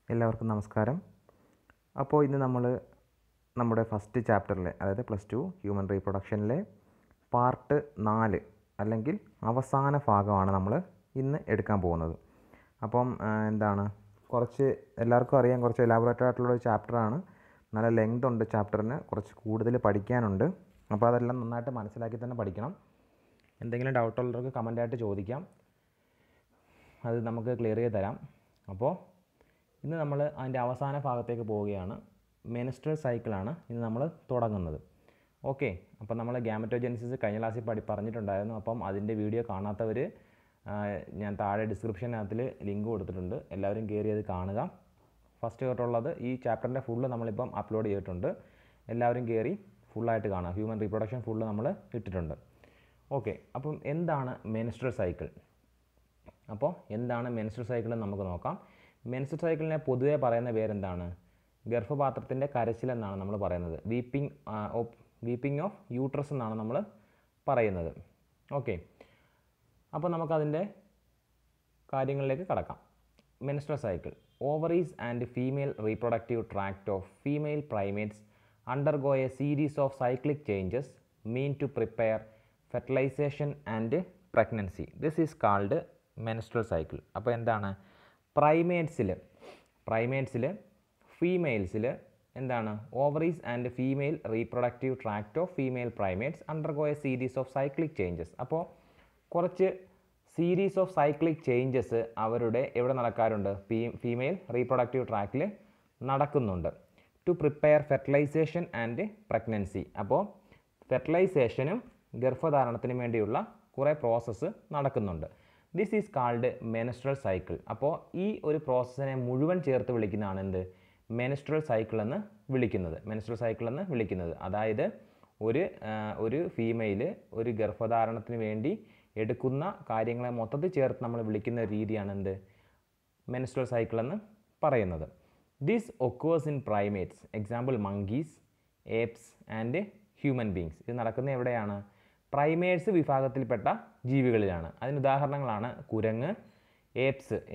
എല്ലാവർക്കും നമസ്കാരം. അപ്പോൾ ഇന്ന് നമ്മൾ നമ്മുടെ ഫസ്റ്റ് ചാപ്റ്ററിലെ, അതായത് +2 ഹ്യൂമൻ റീപ്രൊഡക്ഷനിലെ പാർട്ട് 4 അല്ലെങ്കിൽ അവസാന ഭാഗമാണ് നമ്മൾ ഇന്ന് എടുക്കാൻ പോകുന്നത്. അപ്പം കുറച്ച് എല്ലാവർക്കും അറിയാം, കുറച്ച് എലാബറേറ്റഡ് ആയിട്ടുള്ളൊരു ചാപ്റ്ററാണ്. നല്ല ലെങ്ത് ഉണ്ട് ചാപ്റ്ററിന്, കുറച്ച് കൂടുതൽ പഠിക്കാനുണ്ട്. അപ്പോൾ അതെല്ലാം നന്നായിട്ട് മനസ്സിലാക്കി തന്നെ പഠിക്കണം. എന്തെങ്കിലും ഡൗട്ടുള്ളവർക്ക് കമൻ്റായിട്ട് ചോദിക്കാം, അത് നമുക്ക് ക്ലിയർ ചെയ്ത് തരാം. അപ്പോൾ ഇന്ന് നമ്മൾ അതിൻ്റെ അവസാന ഭാഗത്തേക്ക് പോവുകയാണ്. മെൻസ്ട്രൽ സൈക്കിളാണ് ഇന്ന് നമ്മൾ തുടങ്ങുന്നത്. ഓക്കെ, അപ്പോൾ നമ്മൾ ഗ്യാമറ്റോജെനിസിസ് കഴിഞ്ഞ ക്ലാസ്സിൽ പറഞ്ഞിട്ടുണ്ടായിരുന്നു. അപ്പം അതിൻ്റെ വീഡിയോ കാണാത്തവർ ഞാൻ താഴെ ഡിസ്ക്രിപ്ഷനകത്തിൽ ലിങ്ക് കൊടുത്തിട്ടുണ്ട്, എല്ലാവരും കയറി അത് കാണുക. ഫസ്റ്റ് തൊട്ടുള്ളത് ഈ ചാപ്റ്ററിൻ്റെ ഫുള്ള് നമ്മളിപ്പം അപ്ലോഡ് ചെയ്തിട്ടുണ്ട്, എല്ലാവരും കയറി ഫുള്ളായിട്ട് കാണുക. ഹ്യൂമൻ റീപ്രൊഡക്ഷൻ ഫുള്ള് നമ്മൾ ഇട്ടിട്ടുണ്ട്. ഓക്കെ, അപ്പം എന്താണ് മെൻസ്ട്രൽ സൈക്കിൾ? അപ്പോൾ എന്താണ് മെൻസ്ട്രൽ സൈക്കിൾ എന്ന് നമുക്ക് നോക്കാം. മെൻസ്ട്രൽ സൈക്കിളിനെ പൊതുവെ പറയുന്ന പേരെന്താണ്? ഗർഭപാത്രത്തിൻ്റെ കരച്ചിൽ എന്നാണ് നമ്മൾ പറയുന്നത്. വീപ്പിംഗ് ഓഫ് യൂട്രസ് എന്നാണ് നമ്മൾ പറയുന്നത്. ഓക്കെ, അപ്പോൾ നമുക്കതിൻ്റെ കാര്യങ്ങളിലേക്ക് കടക്കാം. Menstrual cycle. Ovaries and female reproductive tract of female primates undergo a series of cyclic changes mean to prepare fertilization and pregnancy. This is called menstrual cycle. അപ്പോൾ എന്താണ്? പ്രൈമേറ്റ്സിൽ ഫീമെയിൽസിൽ എന്താണ്? Ovaries and female reproductive tract of female primates undergo A series of cyclic changes. അപ്പോൾ കുറച്ച് series of cyclic changes അവരുടെ എവിടെ നടക്കാറുണ്ട്? Female reproductive ട്രാക്റ്റിൽ നടക്കുന്നുണ്ട്. To prepare fertilization and pregnancy. അപ്പോൾ ഫെർട്ടിലൈസേഷനും ഗർഭധാരണത്തിനും വേണ്ടിയുള്ള കുറേ പ്രോസസ്സ് നടക്കുന്നുണ്ട്. This is called menstrual cycle. അപ്പോൾ ഈ ഒരു പ്രോസസ്സിനെ മുഴുവൻ ചേർത്ത് വിളിക്കുന്നതാണ് എന്ത്? മെൻസ്ട്രൽ സൈക്കിൾ എന്ന് വിളിക്കുന്നത്. അതായത് ഒരു ഫീമെയിൽ ഒരു ഗർഭധാരണത്തിന് വേണ്ടി എടുക്കുന്ന കാര്യങ്ങളെ മൊത്തത്തിൽ ചേർത്ത് നമ്മൾ വിളിക്കുന്ന രീതിയാണ് എന്ത്? മെൻസ്ട്രൽ സൈക്കിൾ എന്ന് പറയുന്നത്. This occurs in primates, example monkeys, apes and human beings. ഇത് നടക്കുന്ന എവിടെയാണ്? പ്രൈമേറ്റ്സ് വിഭാഗത്തിൽപ്പെട്ട ജീവികളിലാണ്. അതിന് ഉദാഹരണങ്ങളാണ് കുരങ്ങ്,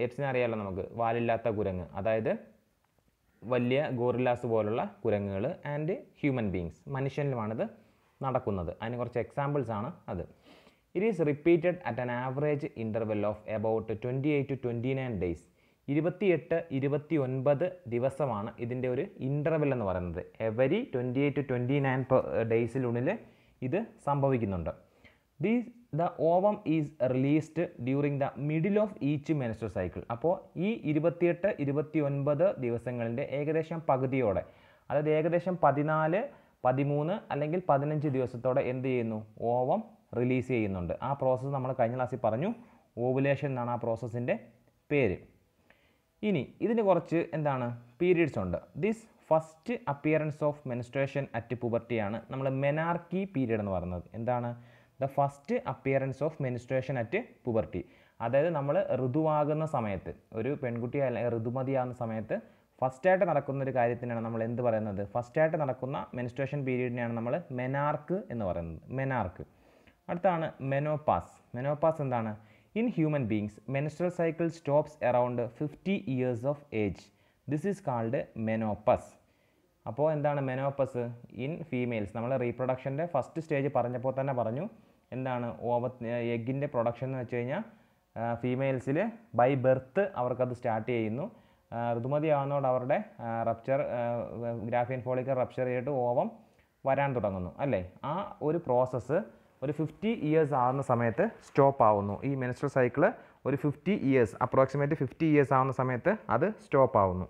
ഏപ്സിനെ അറിയാമല്ലോ നമുക്ക്, വാലില്ലാത്ത കുരങ്ങ്, അതായത് വലിയ ഗോറില്ലാസ് പോലുള്ള കുരങ്ങുകൾ, ആൻഡ് ഹ്യൂമൻ ബീങ്സ്, മനുഷ്യനിലുമാണിത് നടക്കുന്നത്. അതിന് കുറച്ച് എക്സാമ്പിൾസ് ആണ് അത്. It is repeated at an average interval of about 28 to 29 days. 28-29 ദിവസമാണ് ഇതിൻ്റെ ഒരു ഇൻ്റർവെൽ എന്ന് പറയുന്നത്. എവരി 28 to 29 ഡേയ്സിനുള്ളിൽ ഇത് സംഭവിക്കുന്നുണ്ട്. The ovum is released during the middle of each menstrual cycle. അപ്പോൾ ഈ 28-29 ദിവസങ്ങളിൻ്റെ ഏകദേശം പകുതിയോടെ, അതായത് ഏകദേശം 14, 13 അല്ലെങ്കിൽ 15 ദിവസത്തോടെ എന്ത് ചെയ്യുന്നു? ഓവം റിലീസ് ചെയ്യുന്നുണ്ട്. ആ പ്രോസസ്സ് നമ്മൾ കഴിഞ്ഞ ക്ലാസ്സിൽ പറഞ്ഞു, ഓവുലേഷൻ എന്നാണ് ആ പ്രോസസ്സിൻ്റെ പേര്. ഇനി ഇതിന് കുറച്ച് പീരീഡ്സ് ഉണ്ട്. This first appearance of menstruation at പുബർട്ടിയാണ് നമ്മൾ മെനാർക്കി പീരീഡ് എന്ന് പറയുന്നത്. എന്താണ്? The first appearance of menstruation at puberty. അതായത് നമ്മൾ ഋതുവാകുന്ന സമയത്ത്, ഒരു പെൺകുട്ടി ഋതുമതിയാകുന്ന സമയത്ത് ഫസ്റ്റായിട്ട് നടക്കുന്ന ഒരു കാര്യത്തിനാണ് നമ്മൾ എന്ത് പറയുന്നത്? ഫസ്റ്റായിട്ട് നടക്കുന്ന മെൻസ്ട്രേഷൻ പീരീഡിനെയാണ് നമ്മൾ മെനാർക്ക് എന്ന് പറയുന്നത്. മെനാർക്ക്. അടുത്താണ് മെനോപാസ് എന്താണ്? In human beings, menstrual cycle stops around 50 years of age. This is called menopause. അപ്പോൾ എന്താണ് മെനോപ്പസ്? ഇൻ ഫീമെയിൽസ്, നമ്മൾ റീപ്രൊഡക്ഷൻ്റെ ഫസ്റ്റ് സ്റ്റേജ് പറഞ്ഞപ്പോൾ തന്നെ പറഞ്ഞു, എന്താണ് എഗ്ഗിൻ്റെ പ്രൊഡക്ഷൻ എന്ന് വെച്ച് കഴിഞ്ഞാൽ ഫീമെയിൽസിൽ ബൈ ബർത്ത് അവർക്കത് സ്റ്റാർട്ട് ചെയ്യുന്നു. ഋതുമതിയാവുന്നതോടെ അവരുടെ ഗ്രാഫിയൻ ഫോളിക്കൽ റപ്ചർ ചെയ്തിട്ട് ഓവം വരാൻ തുടങ്ങുന്നു അല്ലേ? ആ ഒരു പ്രോസസ്സ് ഒരു 50 ഇയേഴ്സ് ആവുന്ന സമയത്ത് സ്റ്റോപ്പ് ആവുന്നു. ഈ മെൻസ്ട്രൽ സൈക്കിൾ ഒരു 50 ഇയേഴ്സ്, അപ്രോക്സിമേറ്റ് 50 ഇയേഴ്സ് ആവുന്ന സമയത്ത് അത് സ്റ്റോപ്പ് ആവുന്നു.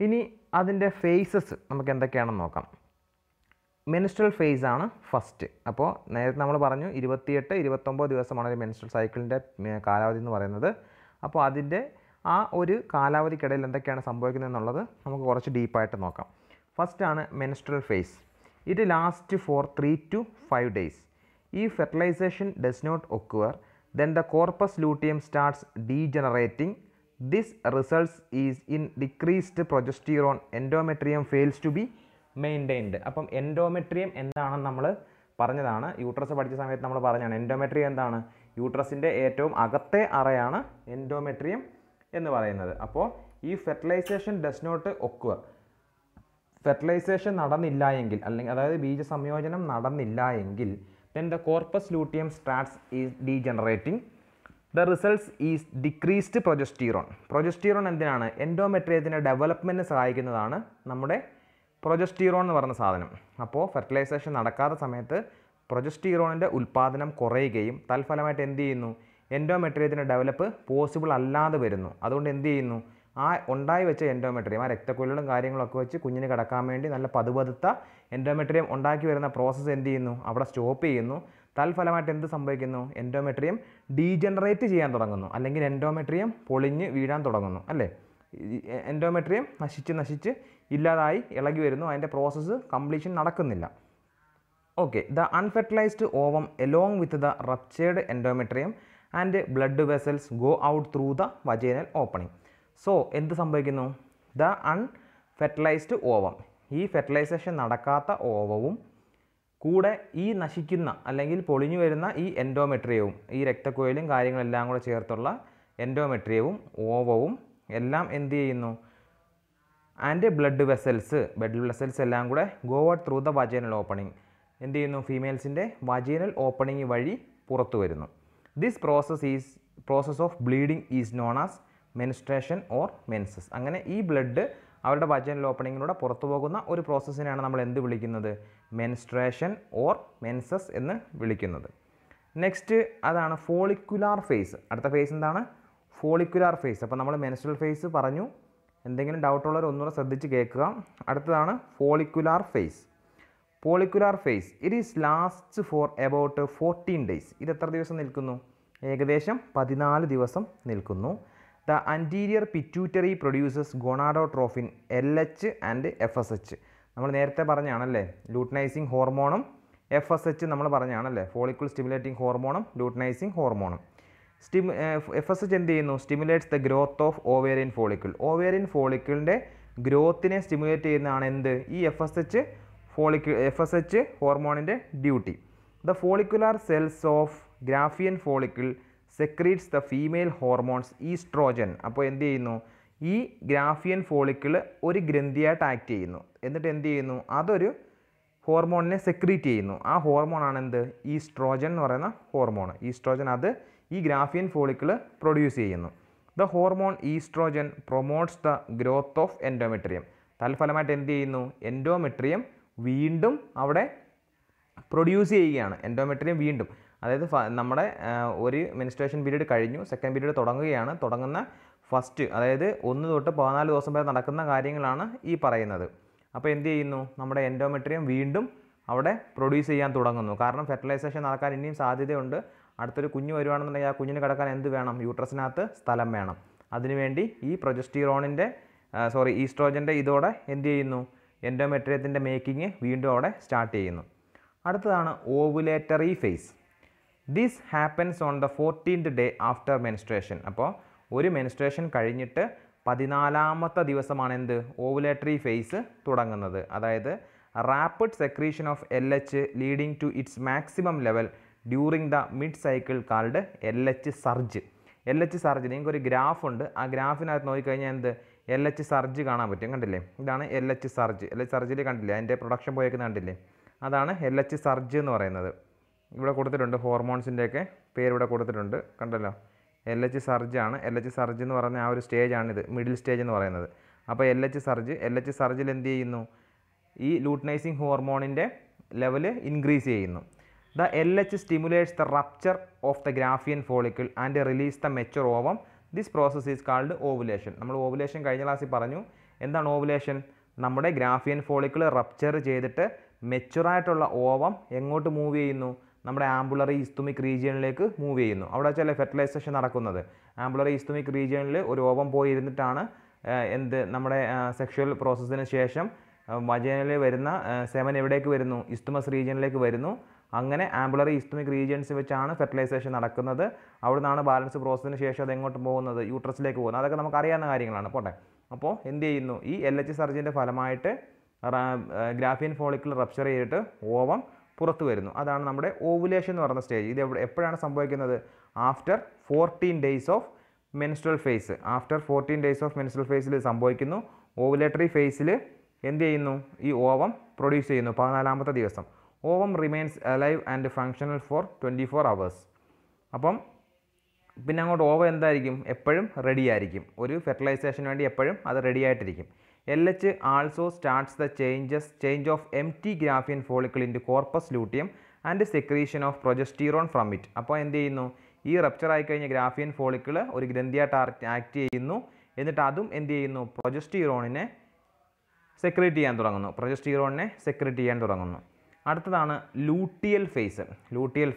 ഇനി അതിൻ്റെ ഫേസസ് നമുക്ക് എന്തൊക്കെയാണെന്ന് നോക്കാം. മെൻസ്ട്രൽ ഫേസ് ആണ് ഫസ്റ്റ്. അപ്പോൾ നേരത്തെ നമ്മൾ പറഞ്ഞു 28-29 ദിവസമാണ് ഒരു മെൻസ്ട്രൽ സൈക്കിളിൻ്റെ കാലാവധി എന്ന് പറയുന്നത്. അപ്പോൾ അതിൻ്റെ ആ ഒരു കാലാവധിക്കിടയിൽ എന്തൊക്കെയാണ് സംഭവിക്കുന്നത് എന്നുള്ളത് നമുക്ക് കുറച്ച് ഡീപ്പായിട്ട് നോക്കാം. ഫസ്റ്റാണ് menstrual phase. It last for 3 to 5 days. If fertilization does not occur, then the corpus luteum starts degenerating. This results is in decreased progesterone. Endometrium fails to be maintained. അപ്പം എൻഡോമെട്രിയം എന്താണെന്ന് നമ്മൾ പറഞ്ഞതാണ്. യൂട്രസ് പഠിച്ച സമയത്ത് നമ്മൾ പറഞ്ഞാണ് endometrium എന്താണ്, യൂട്രസിൻ്റെ ഏറ്റവും അകത്തെ അറയാണ് എൻഡോമെട്രിയം എന്ന് പറയുന്നത്. അപ്പോൾ ഈ ഫെർട്ടിലൈസേഷൻ ഡസ് നോട്ട് ഒക്കുക, ഫെർട്ടിലൈസേഷൻ നടന്നില്ല എങ്കിൽ, അല്ലെങ്കിൽ അതായത് ബീജസംയോജനം നടന്നില്ല എങ്കിൽ, then the corpus luteum starts is degenerating. The results is decreased progesterone. പ്രൊജസ്റ്റീറോൺ എന്തിനാണ്, എൻഡോമെട്രിയത്തിൻ്റെ ഡെവലപ്മെൻറ്റിന് സഹായിക്കുന്നതാണ് നമ്മുടെ പ്രൊജസ്റ്റീറോൺ എന്ന് പറയുന്ന സാധനം. അപ്പോൾ ഫെർട്ടിലൈസേഷൻ നടക്കാത്ത സമയത്ത് പ്രൊജസ്റ്റീറോണിൻ്റെ ഉൽപ്പാദനം കുറയുകയും തൽഫലമായിട്ട് എന്ത് ചെയ്യുന്നു, എൻഡോമെട്രിയത്തിൻ്റെ ഡെവലപ്പ് പോസിബിൾ അല്ലാതെ വരുന്നു. അതുകൊണ്ട് എന്ത് ചെയ്യുന്നു, ആ ഉണ്ടായി വെച്ച എൻഡോമെട്രിയം, ആ രക്തക്കുഴലും കാര്യങ്ങളൊക്കെ വെച്ച് കുഞ്ഞിന് കിടക്കാൻ വേണ്ടി നല്ല പതുപതുത്ത എൻഡോമെട്രിയം ഉണ്ടാക്കി വരുന്ന പ്രോസസ്സ് എന്ത് ചെയ്യുന്നു, അവിടെ സ്റ്റോപ്പ് ചെയ്യുന്നു. തൽഫലമായിട്ട് എന്ത് സംഭവിക്കുന്നു, എൻഡോമെട്രിയം ഡീജനറേറ്റ് ചെയ്യാൻ തുടങ്ങുന്നു, അല്ലെങ്കിൽ എൻഡോമെട്രിയം പൊളിഞ്ഞ് വീഴാൻ തുടങ്ങുന്നു. അല്ലേ, എൻഡോമെട്രിയം നശിച്ച് ഇല്ലാതായി ഇളകി വരുന്നു, അതിൻ്റെ പ്രോസസ്സ് കംപ്ലീഷൻ നടക്കുന്നില്ല. Okay, the unfertilised ovum along with the ruptured endometrium and blood vessels go out through the vaginal opening. So എന്ത് സംഭവിക്കുന്നു, ദ അൺഫെർട്ടിലൈസ്ഡ് ഓവം, ഈ ഫെർട്ടിലൈസേഷൻ നടക്കാത്ത ഓവവും കൂടെ ഈ നശിക്കുന്ന അല്ലെങ്കിൽ പൊളിഞ്ഞു വരുന്ന ഈ എൻഡോമെട്രിയവും, ഈ രക്തക്കുഴലും കാര്യങ്ങളെല്ലാം കൂടെ ചേർത്തുള്ള എൻഡോമെട്രിയവും ഓവവും എല്ലാം എന്ത് ചെയ്യുന്നു, ആൻഡ് ബ്ലഡ് വെസൽസ് എല്ലാം കൂടെ go out through the vaginal opening, എന്ത് ചെയ്യുന്നു, ഫീമെയിൽസിൻ്റെ വജൈനൽ ഓപ്പണിംഗ് വഴി പുറത്തു വരുന്നു. This process of bleeding is known as menstruation or menses. അങ്ങനെ ഈ ബ്ലഡ് അവരുടെ വജൈനൽ ഓപ്പണിങ്ങിലൂടെ പുറത്തു പോകുന്ന ഒരു പ്രോസസ്സിനെയാണ് നമ്മൾ എന്ത് വിളിക്കുന്നത്, മെൻസ്ട്രേഷൻ ഓർ മെൻസസ് എന്ന് വിളിക്കുന്നത്. നെക്സ്റ്റ് അതാണ് ഫോളിക്കുലാർ ഫേസ്. അടുത്ത ഫേസ് എന്താണ്, ഫോളിക്കുലാർ ഫേസ്. അപ്പോൾ നമ്മൾ മെൻസ്ട്രൽ ഫേസ് പറഞ്ഞു, എന്തെങ്കിലും ഡൗട്ടുള്ളവർ ഒന്നുകൂടെ ശ്രദ്ധിച്ച് കേൾക്കുക. അടുത്തതാണ് follicular phase. Follicular phase it is last for about 14 days. ഇത് എത്ര ദിവസം നിൽക്കുന്നു, ഏകദേശം 14 ദിവസം നിൽക്കുന്നു. The anterior pituitary produces gonadotrophin LH and FSH. നമ്മൾ നേരത്തെ പറഞ്ഞാണല്ലേ, ലൂട്ടനൈസിങ് ഹോർമോണും FSH നമ്മൾ പറഞ്ഞാണല്ലേ, ഫോളിക്കിൾ സ്റ്റിമുലേറ്റിംഗ് ഹോർമോണും ലൂട്ടനൈസിങ് ഹോർമോണും. FSH എന്ത് ചെയ്യുന്നു, stimulates the growth of ovarian follicle. Ovarian ഫോളിക്കിളിൻ്റെ ഗ്രോത്തിനെ സ്റ്റിമുലേറ്റ് ചെയ്യുന്നതാണ് എന്ത്, ഈ FSH ഹോർമോണിൻ്റെ duty. The follicular cells of Graafian follicle secretes the female hormones estrogen. അപ്പോൾ എന്ത് ചെയ്യുന്നു, ഈ ഗ്രാഫിയൻ ഫോളിക്കിൾ ഒരു ഗ്രന്ഥിയായിട്ട് ആക്ട് ചെയ്യുന്നു, എന്നിട്ട് എന്ത് ചെയ്യുന്നു, അതൊരു ഹോർമോണിനെ സെക്രീറ്റ് ചെയ്യുന്നു. ആ ഹോർമോണാണ് എന്ത്, ഈസ്ട്രോജൻ എന്ന് പറയുന്ന ഹോർമോൺ. ഈസ്ട്രോജൻ അത് ഈ ഗ്രാഫിയൻ ഫോളിക്കിൾ പ്രൊഡ്യൂസ് ചെയ്യുന്നു. The hormone estrogen promotes the growth of endometrium. തൽഫലമായിട്ട് എന്ത് ചെയ്യുന്നു, എൻഡോമെട്രിയം വീണ്ടും അവിടെ പ്രൊഡ്യൂസ് ചെയ്യുകയാണ്. എൻഡോമെട്രിയം വീണ്ടും, അതായത് നമ്മുടെ ഒരു മെൻസ്ട്രേഷൻ പീരീഡ് കഴിഞ്ഞു, സെക്കൻഡ് പീരീഡ് തുടങ്ങുകയാണ്. തുടങ്ങുന്ന ഫസ്റ്റ്, അതായത് 1 തൊട്ട് 14 ദിവസം വരെ നടക്കുന്ന കാര്യങ്ങളാണ് ഈ പറയുന്നത്. അപ്പോൾ എന്ത് ചെയ്യുന്നു, നമ്മുടെ എൻഡോമെട്രിയം വീണ്ടും അവിടെ പ്രൊഡ്യൂസ് ചെയ്യാൻ തുടങ്ങുന്നു. കാരണം ഫെർട്ടിലൈസേഷൻ നടക്കാൻ ഇനിയും സാധ്യതയുണ്ട്. അടുത്തൊരു കുഞ്ഞ് വരുവാണെന്നുണ്ടെങ്കിൽ ആ കുഞ്ഞിന് കിടക്കാൻ എന്ത് വേണം, യൂട്രസിനകത്ത് സ്ഥലം വേണം. അതിനുവേണ്ടി ഈ ഈസ്ട്രോജൻ്റെ ഇതോടെ എന്ത് ചെയ്യുന്നു, എൻഡോമെട്രിയത്തിൻ്റെ മേക്കിങ് വീണ്ടും അവിടെ സ്റ്റാർട്ട് ചെയ്യുന്നു. അടുത്തതാണ് ovulatory phase. This happens on the 14th day after menstruation. അപ്പോൾ ഒരു മെൻസ്ട്രേഷൻ കഴിഞ്ഞിട്ട് 14ാമത്തെ ദിവസമാണ് എന്ത്, ഓവുലേറ്ററി ഫേസ് തുടങ്ങുന്നത്. അതായത് rapid secretion of LH leading to its maximum level during the mid cycle called LH surge. നിങ്ങൾക്ക് ഒരു ഗ്രാഫ് ഉണ്ട്, ആ ഗ്രാഫിനകത്ത് നോക്കിക്കഴിഞ്ഞാൽ എന്ത്, LH സർജ് കാണാൻ പറ്റും. കണ്ടില്ലേ, ഇതാണ് LH സർജ്. സർജിൽ കണ്ടില്ലേ, അതിൻ്റെ പ്രൊഡക്ഷൻ പോയേക്കുന്ന കണ്ടില്ലേ, അതാണ് LH സർജ് എന്ന് പറയുന്നത്. ഇവിടെ കൊടുത്തിട്ടുണ്ട്, ഹോർമോൺസിൻ്റെയൊക്കെ പേര് ഇവിടെ കൊടുത്തിട്ടുണ്ട്, കണ്ടല്ലോ. LH സർജാണ്. LH സർജ് എന്ന് പറയുന്ന ആ ഒരു സ്റ്റേജാണിത്, മിഡിൽ സ്റ്റേജ് എന്ന് പറയുന്നത്. അപ്പോൾ LH സർജിൽ എന്ത് ചെയ്യുന്നു, ഈ ലൂട്ടനൈസിങ് ഹോർമോണിൻ്റെ ലെവൽ ഇൻക്രീസ് ചെയ്യുന്നു. The LH stimulates the rupture of the ഗ്രാഫിയൻ follicle and release the mature ovum. This process is called ovulation. നമ്മൾ ഓവുലേഷൻ കഴിഞ്ഞ ക്ലാസ്സിൽ പറഞ്ഞു. എന്താണ് ഓവുലേഷൻ, നമ്മുടെ ഗ്രാഫിയൻ ഫോളിക്കിൾ റപ്ചർ ചെയ്തിട്ട് മെച്ചുറായിട്ടുള്ള ഓവം എങ്ങോട്ട് മൂവ് ചെയ്യുന്നു, നമ്മുടെ ആംബുലറി ഇസ്തുമിക് റീജിയനിലേക്ക് മൂവ് ചെയ്യുന്നു. അവിടെ വെച്ചല്ലേ ഫെർട്ടിലൈസേഷൻ നടക്കുന്നത്. ആംബുലറി ഇസ്തുമിക് റീജിയനിൽ ഒരു ഓവം പോയി ഇരുന്നിട്ടാണ് നമ്മുടെ സെക്ഷൽ പ്രോസസ്സിന് ശേഷം വജൈനയിൽ വരുന്ന സെമൻ എവിടേക്ക് വരുന്നു, ഇസ്തുമസ് റീജിയനിലേക്ക് വരുന്നു. അങ്ങനെ ആംബുലറി ഇസ്തുമിക് റീജിയൻസ് വെച്ചാണ് ഫെർട്ടിലൈസേഷൻ നടക്കുന്നത്. അവിടെ നിന്നാണ് ബാലൻസ് പ്രോസസ്സിന് ശേഷം അത് എങ്ങോട്ട് പോകുന്നത്, യൂട്രസിലേക്ക് പോകുന്നത്. അതൊക്കെ നമുക്ക് അറിയാവുന്ന കാര്യങ്ങളാണ്. പോട്ടെ. അപ്പോൾ എന്ത് ചെയ്യുന്നു, ഈ LH സർജിൻ്റെ ഫലമായിട്ട് ഗ്രാഫിയൻ ഫോളിക്കിൾ റപ്ചർ ചെയ്തിട്ട് ഓവം പുറത്തു വരുന്നു. അതാണ് നമ്മുടെ ഓവുലേഷൻ എന്ന് പറയുന്ന സ്റ്റേജ്. ഇത് എപ്പോഴാണ് സംഭവിക്കുന്നത്? After 14 days of menstrual phase. After 14 days of menstrual ഫേസിൽ സംഭവിക്കുന്നു. ഓവുലേറ്ററി ഫേസിൽ എന്ത് ചെയ്യുന്നു? ഈ ഓവം പ്രൊഡ്യൂസ് ചെയ്യുന്നു 14ാമത്തെ ദിവസം. Ovum remains alive and functional for 24 hours. അപ്പം പിന്നെ അങ്ങോട്ട് ഓവം എന്തായിരിക്കും? എപ്പോഴും റെഡി ആയിരിക്കും. ഒരു ഫെർട്ടിലൈസേഷന് വേണ്ടി എപ്പോഴും അത് റെഡി ആയിട്ടിരിക്കും. LH also starts the change of empty Graafian follicle into corpus luteum and secretion of progesterone from it. അപ്പോൾ എന്ത് ചെയ്യുന്നു? ഈ റപ്ചർ ആയിക്കഴിഞ്ഞ ഗ്രാഫിയൻ ഫോളിക്കിൾ ഒരു ഗ്രന്ഥിയായിട്ട് ആക്ട് ചെയ്യുന്നു. എന്നിട്ട് അതും എന്ത് ചെയ്യുന്നു? പ്രൊജസ്റ്റീറോണിനെ സെക്രീറ്റ് ചെയ്യാൻ തുടങ്ങുന്നു. അടുത്തതാണ് luteal phase. Luteal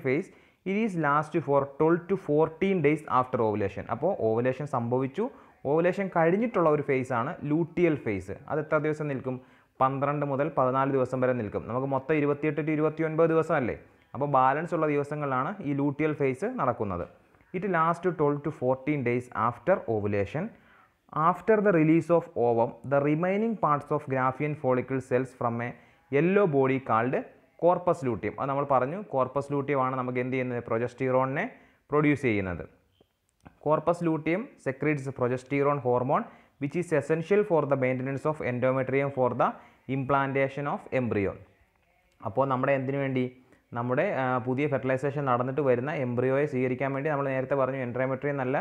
phase it is last for 12 to 14 days after ovulation. അപ്പോൾ ഓവുലേഷൻ സംഭവിച്ചു, ഓവുലേഷൻ കഴിഞ്ഞിട്ടുള്ള ഒരു ഫേസാണ് ലൂട്ടിയൽ ഫേസ്. അത് എത്ര ദിവസം നിൽക്കും? 12 മുതൽ 14 ദിവസം വരെ നിൽക്കും. നമുക്ക് മൊത്തം 28 to 29 ദിവസം അല്ലേ? അപ്പോൾ ബാലൻസ് ഉള്ള ദിവസങ്ങളിലാണ് ഈ ലൂട്ടിയൽ ഫേസ് നടക്കുന്നത്. It last 12 to 14 days after ovulation. After the release of ovum the remaining parts of Graafian follicle cells from a yellow body called corpus luteum. അത് നമ്മൾ പറഞ്ഞു. കോർപ്പസ് ലൂട്ടിയമാണ് നമുക്ക് എന്ത് ചെയ്യുന്നത്? പ്രൊജസ്റ്റീറോണിനെ പ്രൊഡ്യൂസ് ചെയ്യുന്നത്. Corpus luteum secretes progesterone hormone which is essential for the maintenance of endometrium for the implantation of embryo. അപ്പോൾ നമ്മുടെ എന്തിനു വേണ്ടി? നമ്മുടെ പുതിയ ഫെർട്ടിലൈസേഷൻ നടന്നിട്ട് വരുന്ന എംബ്രിയോയെ സ്വീകരിക്കാൻ വേണ്ടി നമ്മൾ നേരത്തെ പറഞ്ഞു എൻഡോമെട്രിയം നല്ല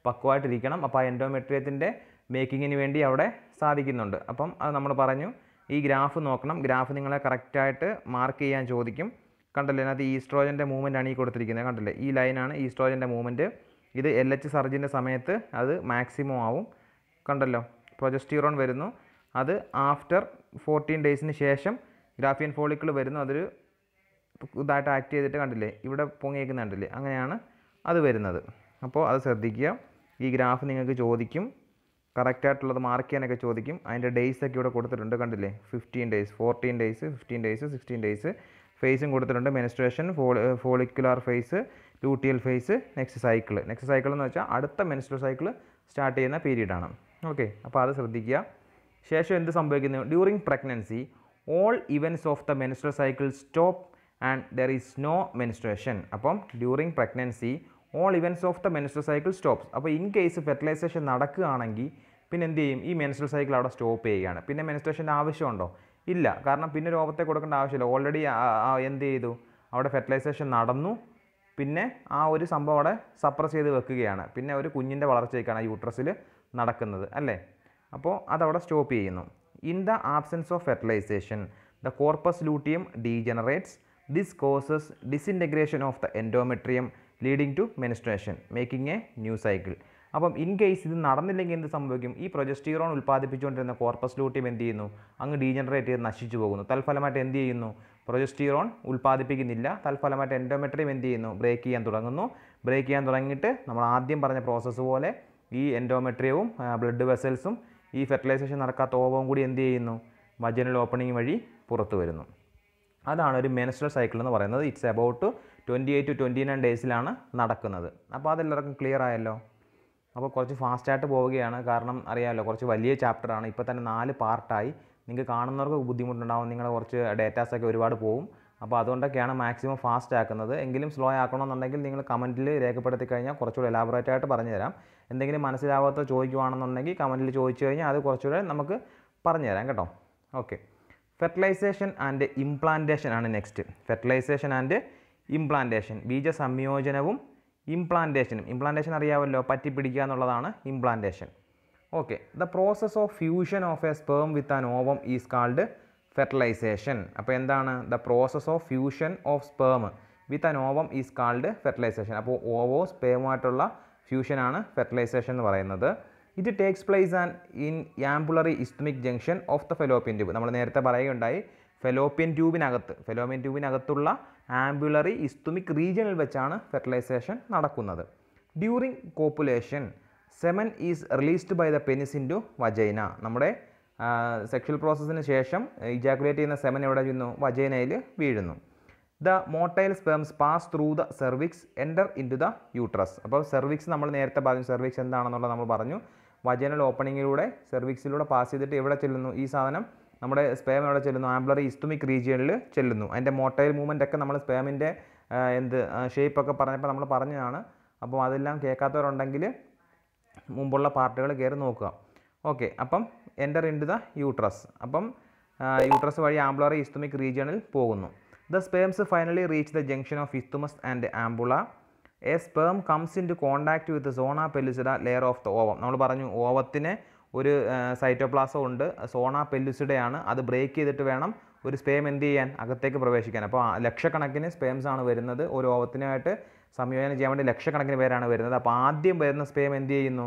പക്വമായിട്ടിരിക്കണം. അപ്പോൾ ആ എൻഡോമെട്രിയത്തിൻ്റെ മേക്കിങ്ങിന് വേണ്ടി അവിടെ സാധിക്കുന്നുണ്ട്. അപ്പം അത് നമ്മൾ പറഞ്ഞു. ഈ ഗ്രാഫ് നോക്കണം. ഗ്രാഫ് നിങ്ങളെ കറക്റ്റായിട്ട് മാർക്ക് ചെയ്യാൻ ചോദിക്കും. കണ്ടല്ലേ, അതിനകത്ത് ഈസ്ട്രോജൻ്റെ മൂവ്മെൻ്റ് ആണ് ഈ കൊടുത്തിരിക്കുന്നത്. കണ്ടല്ലേ, ഈ ലൈനാണ് ഈസ്ട്രോജൻ്റെ മൂവ്മെൻറ്റ്. ഇത് LH സർജിൻ്റെ സമയത്ത് അത് മാക്സിമം ആവും. കണ്ടല്ലോ, പ്രൊജസ്റ്റീറോൺ വരുന്നു. അത് ആഫ്റ്റർ 14 ഡേയ്സിന് ശേഷം ഗ്രാഫിയൻ ഫോളിക്കിൾ വരുന്നു. അതൊരു ഇതായിട്ട് ആക്ട് ചെയ്തിട്ട് കണ്ടില്ലേ, ഇവിടെ പൊങ്ങിയേക്കുന്ന കണ്ടില്ലേ, അങ്ങനെയാണ് അത് വരുന്നത്. അപ്പോൾ അത് ശ്രദ്ധിക്കുക. ഈ ഗ്രാഫ് നിങ്ങൾക്ക് ചോദിക്കും. കറക്റ്റായിട്ടുള്ളത് മാർക്ക് ചെയ്യാനൊക്കെ ചോദിക്കും. അതിൻ്റെ ഡേയ്സൊക്കെ ഇവിടെ കൊടുത്തിട്ടുണ്ട്. കണ്ടില്ലേ, 15 days, 14 days, 15 days, 16 days ഫേസും കൊടുത്തിട്ടുണ്ട്. Menstruation, follicular phase, luteal phase, next cycle എന്ന് വെച്ചാൽ അടുത്ത മെൻസ്ട്രൽ സൈക്കിൾ സ്റ്റാർട്ട് ചെയ്യുന്ന പീരീഡാണ്. ഓക്കെ, അപ്പോൾ അത് ശ്രദ്ധിക്കുക. ശേഷം എന്ത് സംഭവിക്കുന്നു? During pregnancy all events of the menstrual cycle stop and there is no menstruation. അപ്പം during pregnancy all events of the menstrual cycle stops. അപ്പോൾ ഇൻ കേസ് ഫെർട്ടിലൈസേഷൻ നടക്കുകയാണെങ്കിൽ പിന്നെ എന്ത് ചെയ്യും? ഈ മെൻസ്ട്രൽ സൈക്കിൾ അവിടെ സ്റ്റോപ്പ് ചെയ്യുകയാണ്. പിന്നെ മെൻസ്ട്രേഷൻ്റെ ആവശ്യമുണ്ടോ? ഇല്ല. കാരണം പിന്നെ ഒരു ഓവത്തെ കൊടുക്കേണ്ട ആവശ്യമില്ല. ഓൾറെഡി എന്ത് ചെയ്തു? അവിടെ ഫെർട്ടിലൈസേഷൻ നടന്നു. പിന്നെ ആ ഒരു സംഭവം അവിടെ സപ്രസ് ചെയ്ത് വെക്കുകയാണ്. പിന്നെ ഒരു കുഞ്ഞിൻ്റെ വളർച്ചയ്ക്കാണ് യൂട്രസിൽ നടക്കുന്നത് അല്ലേ? അപ്പോൾ അതവിടെ സ്റ്റോപ്പ് ചെയ്യുന്നു. In the absence of fertilization the corpus luteum degenerates. This causes disintegration of the endometrium leading to menstruation making a new cycle. അപ്പം ഇൻ കേസ് ഇത് നടന്നില്ലെങ്കിൽ എന്ത് സംഭവിക്കും? ഈ പ്രൊജസ്റ്റീറോൺ ഉൽപ്പാദിപ്പിച്ചുകൊണ്ടിരുന്ന കോർപ്പസ് ലൂട്ടിയം എന്ത് ചെയ്യുന്നു? അങ്ങ് ഡീജനറേറ്റ് ചെയ്ത് നശിച്ചു പോകുന്നു. തൽഫലമായിട്ട് എന്ത് ചെയ്യുന്നു? പ്രൊജസ്റ്റീറോൺ ഉൽപ്പാദിപ്പിക്കുന്നില്ല. തൽഫലമായിട്ട് എൻഡോമെട്രിയം എന്ത് ചെയ്യുന്നു? ബ്രേക്ക് ചെയ്യാൻ തുടങ്ങിയിട്ട് നമ്മൾ ആദ്യം പറഞ്ഞ പ്രോസസ്സ് പോലെ ഈ എൻഡോമെട്രിയവും ബ്ലഡ് വെസൽസും ഈ ഫെർട്ടിലൈസേഷൻ നടക്കാത്ത ഓവവും കൂടി എന്ത് ചെയ്യുന്നു? വജനൽ ഓപ്പണിംഗ് വഴി പുറത്തു വരുന്നു. അതാണ് ഒരു മെൻസ്ട്രൽ സൈക്കിൾ എന്ന് പറയുന്നത്. ഇറ്റ്സ് അബൌട്ട് 28 to 29 ഡേയ്സിലാണ് നടക്കുന്നത്. അപ്പോൾ അതെല്ലാവർക്കും ക്ലിയർ ആയല്ലോ. അപ്പോൾ കുറച്ച് ഫാസ്റ്റായിട്ട് പോവുകയാണ്. കാരണം അറിയാമല്ലോ, കുറച്ച് വലിയ ചാപ്റ്ററാണ്. ഇപ്പോൾ തന്നെ 4 പാർട്ടായി. നിങ്ങൾക്ക് കാണുന്നവർക്ക് ബുദ്ധിമുട്ടുണ്ടാവും. നിങ്ങൾ കുറച്ച് ഡേറ്റാസൊക്കെ ഒരുപാട് പോവും. അപ്പോൾ അതുകൊണ്ടൊക്കെയാണ് മാക്സിമം ഫാസ്റ്റ് ആക്കുന്നത്. എങ്കിലും സ്ലോ ആക്കണമെന്നുണ്ടെങ്കിൽ നിങ്ങൾ കമൻറ്റിൽ രേഖപ്പെടുത്തി കഴിഞ്ഞാൽ കുറച്ചുകൂടെ എലാബറേറ്റ് ആയിട്ട് പറഞ്ഞുതരാം. എന്തെങ്കിലും മനസ്സിലാവാത്ത ചോദിക്കുവാണെന്നുണ്ടെങ്കിൽ കമൻറ്റിൽ ചോദിച്ചു കഴിഞ്ഞാൽ അത് കുറച്ചുകൂടെ നമുക്ക് പറഞ്ഞുതരാം കേട്ടോ. ഓക്കെ, ഫെർട്ടിലൈസേഷൻ ആൻഡ് ഇംപ്ലാന്റേഷൻ ആണ് നെക്സ്റ്റ്. ഫെർട്ടിലൈസേഷൻ ആൻഡ് ഇംപ്ലാന്റേഷൻ, ബീജ സംയോജനവും ഇംപ്ലാന്റേഷൻ അറിയാമല്ലോ, പറ്റിപ്പിടിക്കുക എന്നുള്ളതാണ് implantation. Okay, the process of fusion of a sperm with an ovum is called fertilization. അപ്പോൾ എന്താണ്? The process of fusion of sperm with an ovum is called fertilization. അപ്പോൾ ഓവോ സ്പേമുമായിട്ടുള്ള ഫ്യൂഷനാണ് ഫെർട്ടിലൈസേഷൻ എന്ന് പറയുന്നത്. It takes place in ampullary isthmic junction of the Fallopian tube. നമ്മൾ നേരത്തെ പറയുകയുണ്ടായി, ഫെലോപ്പിയൻ ട്യൂബിനകത്തുള്ള ആംബുലറി ഇസ്തുമിക് റീജിയനിൽ വെച്ചാണ് ഫെർട്ടിലൈസേഷൻ നടക്കുന്നത്. During copulation semen is released by the penis into vagina. നമ്മുടെ സെക്ഷൽ പ്രോസസ്സിന് ശേഷം ഇജാക്കുലേറ്റ് ചെയ്യുന്ന സെമൻ എവിടെ ചെയ്യുന്നു? വജൈനയിൽ വീഴുന്നു. The motile sperms pass through the cervix enter into the uterus. അപ്പോൾ സെർവിക്സ് നമ്മൾ നേരത്തെ പറഞ്ഞു. സെർവിക്സ് എന്താണെന്നുള്ളത് നമ്മൾ പറഞ്ഞു. വജൈനൽ ഓപ്പണിങ്ങിലൂടെ സെർവിക്സിലൂടെ പാസ് ചെയ്തിട്ട് എവിടെ ചെല്ലുന്നു? ഈ സാധനം നമ്മുടെ സ്പേം എവിടെ ചെല്ലുന്നു? ആംബുലറി ഇസ്തുമിക് റീജിയനിൽ ചെല്ലുന്നു. അതിൻ്റെ മോട്ടൈൽ മൂവ്മെൻ്റ് ഒക്കെ നമ്മൾ സ്പേമിൻ്റെ ഷേപ്പൊക്കെ പറഞ്ഞപ്പോൾ നമ്മൾ പറഞ്ഞതാണ്. അപ്പോൾ അതെല്ലാം കേൾക്കാത്തവരുണ്ടെങ്കിൽ മുമ്പുള്ള പാർട്ടുകൾ കയറി നോക്കുക. ഓക്കെ, അപ്പം enter into the uterus. അപ്പം യൂട്രസ് വഴി ആംബുലറി ഇസ്തുമിക് റീജിയണിൽ പോകുന്നു. The sperms finally reach the junction of isthmus and ampulla. A sperm comes into contact with zona pellucida layer of the ovum. നമ്മൾ പറഞ്ഞു ഓവത്തിന് ഒരു cytoplasm ഉണ്ട്, സോണ പെല്ലുസിഡയാണ്. അത് break ചെയ്തിട്ട് വേണം ഒരു സ്പേം എന്ത് ചെയ്യാൻ? അകത്തേക്ക് പ്രവേശിക്കാൻ. അപ്പോൾ ലക്ഷക്കണക്കിന് സ്പേംസ് ആണ് വരുന്നത്. ഒരു ഓവത്തിനായിട്ട് സംയോജനം ചെയ്യാൻ വേണ്ടി ലക്ഷക്കണക്കിന് പേരാണ് വരുന്നത്. അപ്പോൾ ആദ്യം വരുന്ന സ്പേം എന്ത് ചെയ്യുന്നു?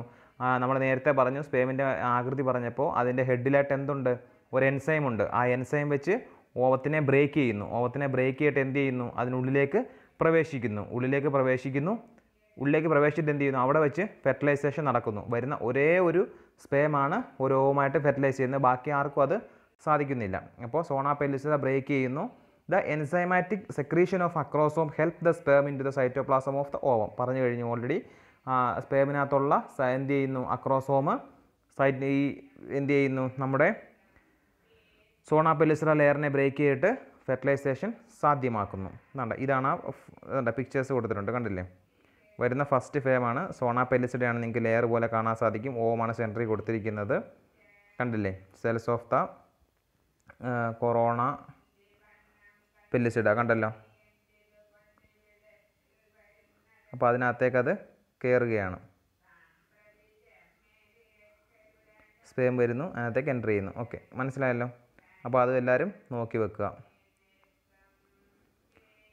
നമ്മൾ നേരത്തെ പറഞ്ഞു സ്പേമിൻ്റെ ആകൃതി പറഞ്ഞപ്പോൾ അതിൻ്റെ ഹെഡിലായിട്ട് എന്തുണ്ട്? ഒരു എൻസൈം ഉണ്ട്. ആ എൻസൈം വെച്ച് ഓവത്തിനെ ബ്രേക്ക് ചെയ്യുന്നു. ഓവത്തിനെ ബ്രേക്ക് ചെയ്തിട്ട് എന്ത് ചെയ്യുന്നു? അതിനുള്ളിലേക്ക് പ്രവേശിക്കുന്നു. ഉള്ളിലേക്ക് പ്രവേശിച്ചിട്ട് എന്ത് ചെയ്യുന്നു? അവിടെ വെച്ച് ഫെർട്ടിലൈസേഷൻ നടക്കുന്നു. വരുന്ന ഒരേ ഒരു സ്പേമാണ് ഒരു ഓവുമായിട്ട് ഫെർട്ടിലൈസ് ചെയ്യുന്നത്. ബാക്കി ആർക്കും അത് സാധിക്കുന്നില്ല. അപ്പോൾ സോണ പെല്ലുസിഡ ബ്രേക്ക് ചെയ്യുന്നു. The enzymatic secretion of acrosome help the sperm into the cytoplasm of the ovum. പറഞ്ഞു കഴിഞ്ഞു ഓൾറെഡി. സ്പേമിനകത്തുള്ള എന്ത് ചെയ്യുന്നു? അക്രോസോം എന്ത് ചെയ്യുന്നു? നമ്മുടെ സോണ പെല്ലുസിഡ ലെയറിനെ ബ്രേക്ക് ചെയ്തിട്ട് ഫെർട്ടിലൈസേഷൻ സാധ്യമാക്കുന്നു. ഇതാണ് പിക്ചേഴ്സ് കൊടുത്തിട്ടുണ്ട്, കണ്ടില്ലേ? വരുന്ന ഫസ്റ്റ് ഫേമാണ് സോണ പെല്ലുസിഡയാണ്. നിങ്ങൾക്ക് ലെയർ പോലെ കാണാൻ സാധിക്കും. ഓമാണ് സെൻട്രിൽ കൊടുത്തിരിക്കുന്നത്, കണ്ടില്ലേ? സെൽസ് ഓഫ് ദ കൊറോണ പെല്ലുസിഡ കണ്ടല്ലോ. അപ്പോൾ അതിനകത്തേക്കത് കയറുകയാണ്. സ്പേം വരുന്നു, അതിനകത്തേക്ക് എൻ്റർ ചെയ്യുന്നു. ഓക്കെ, മനസ്സിലായല്ലോ? അപ്പോൾ അത് എല്ലാവരും നോക്കി വെക്കുക.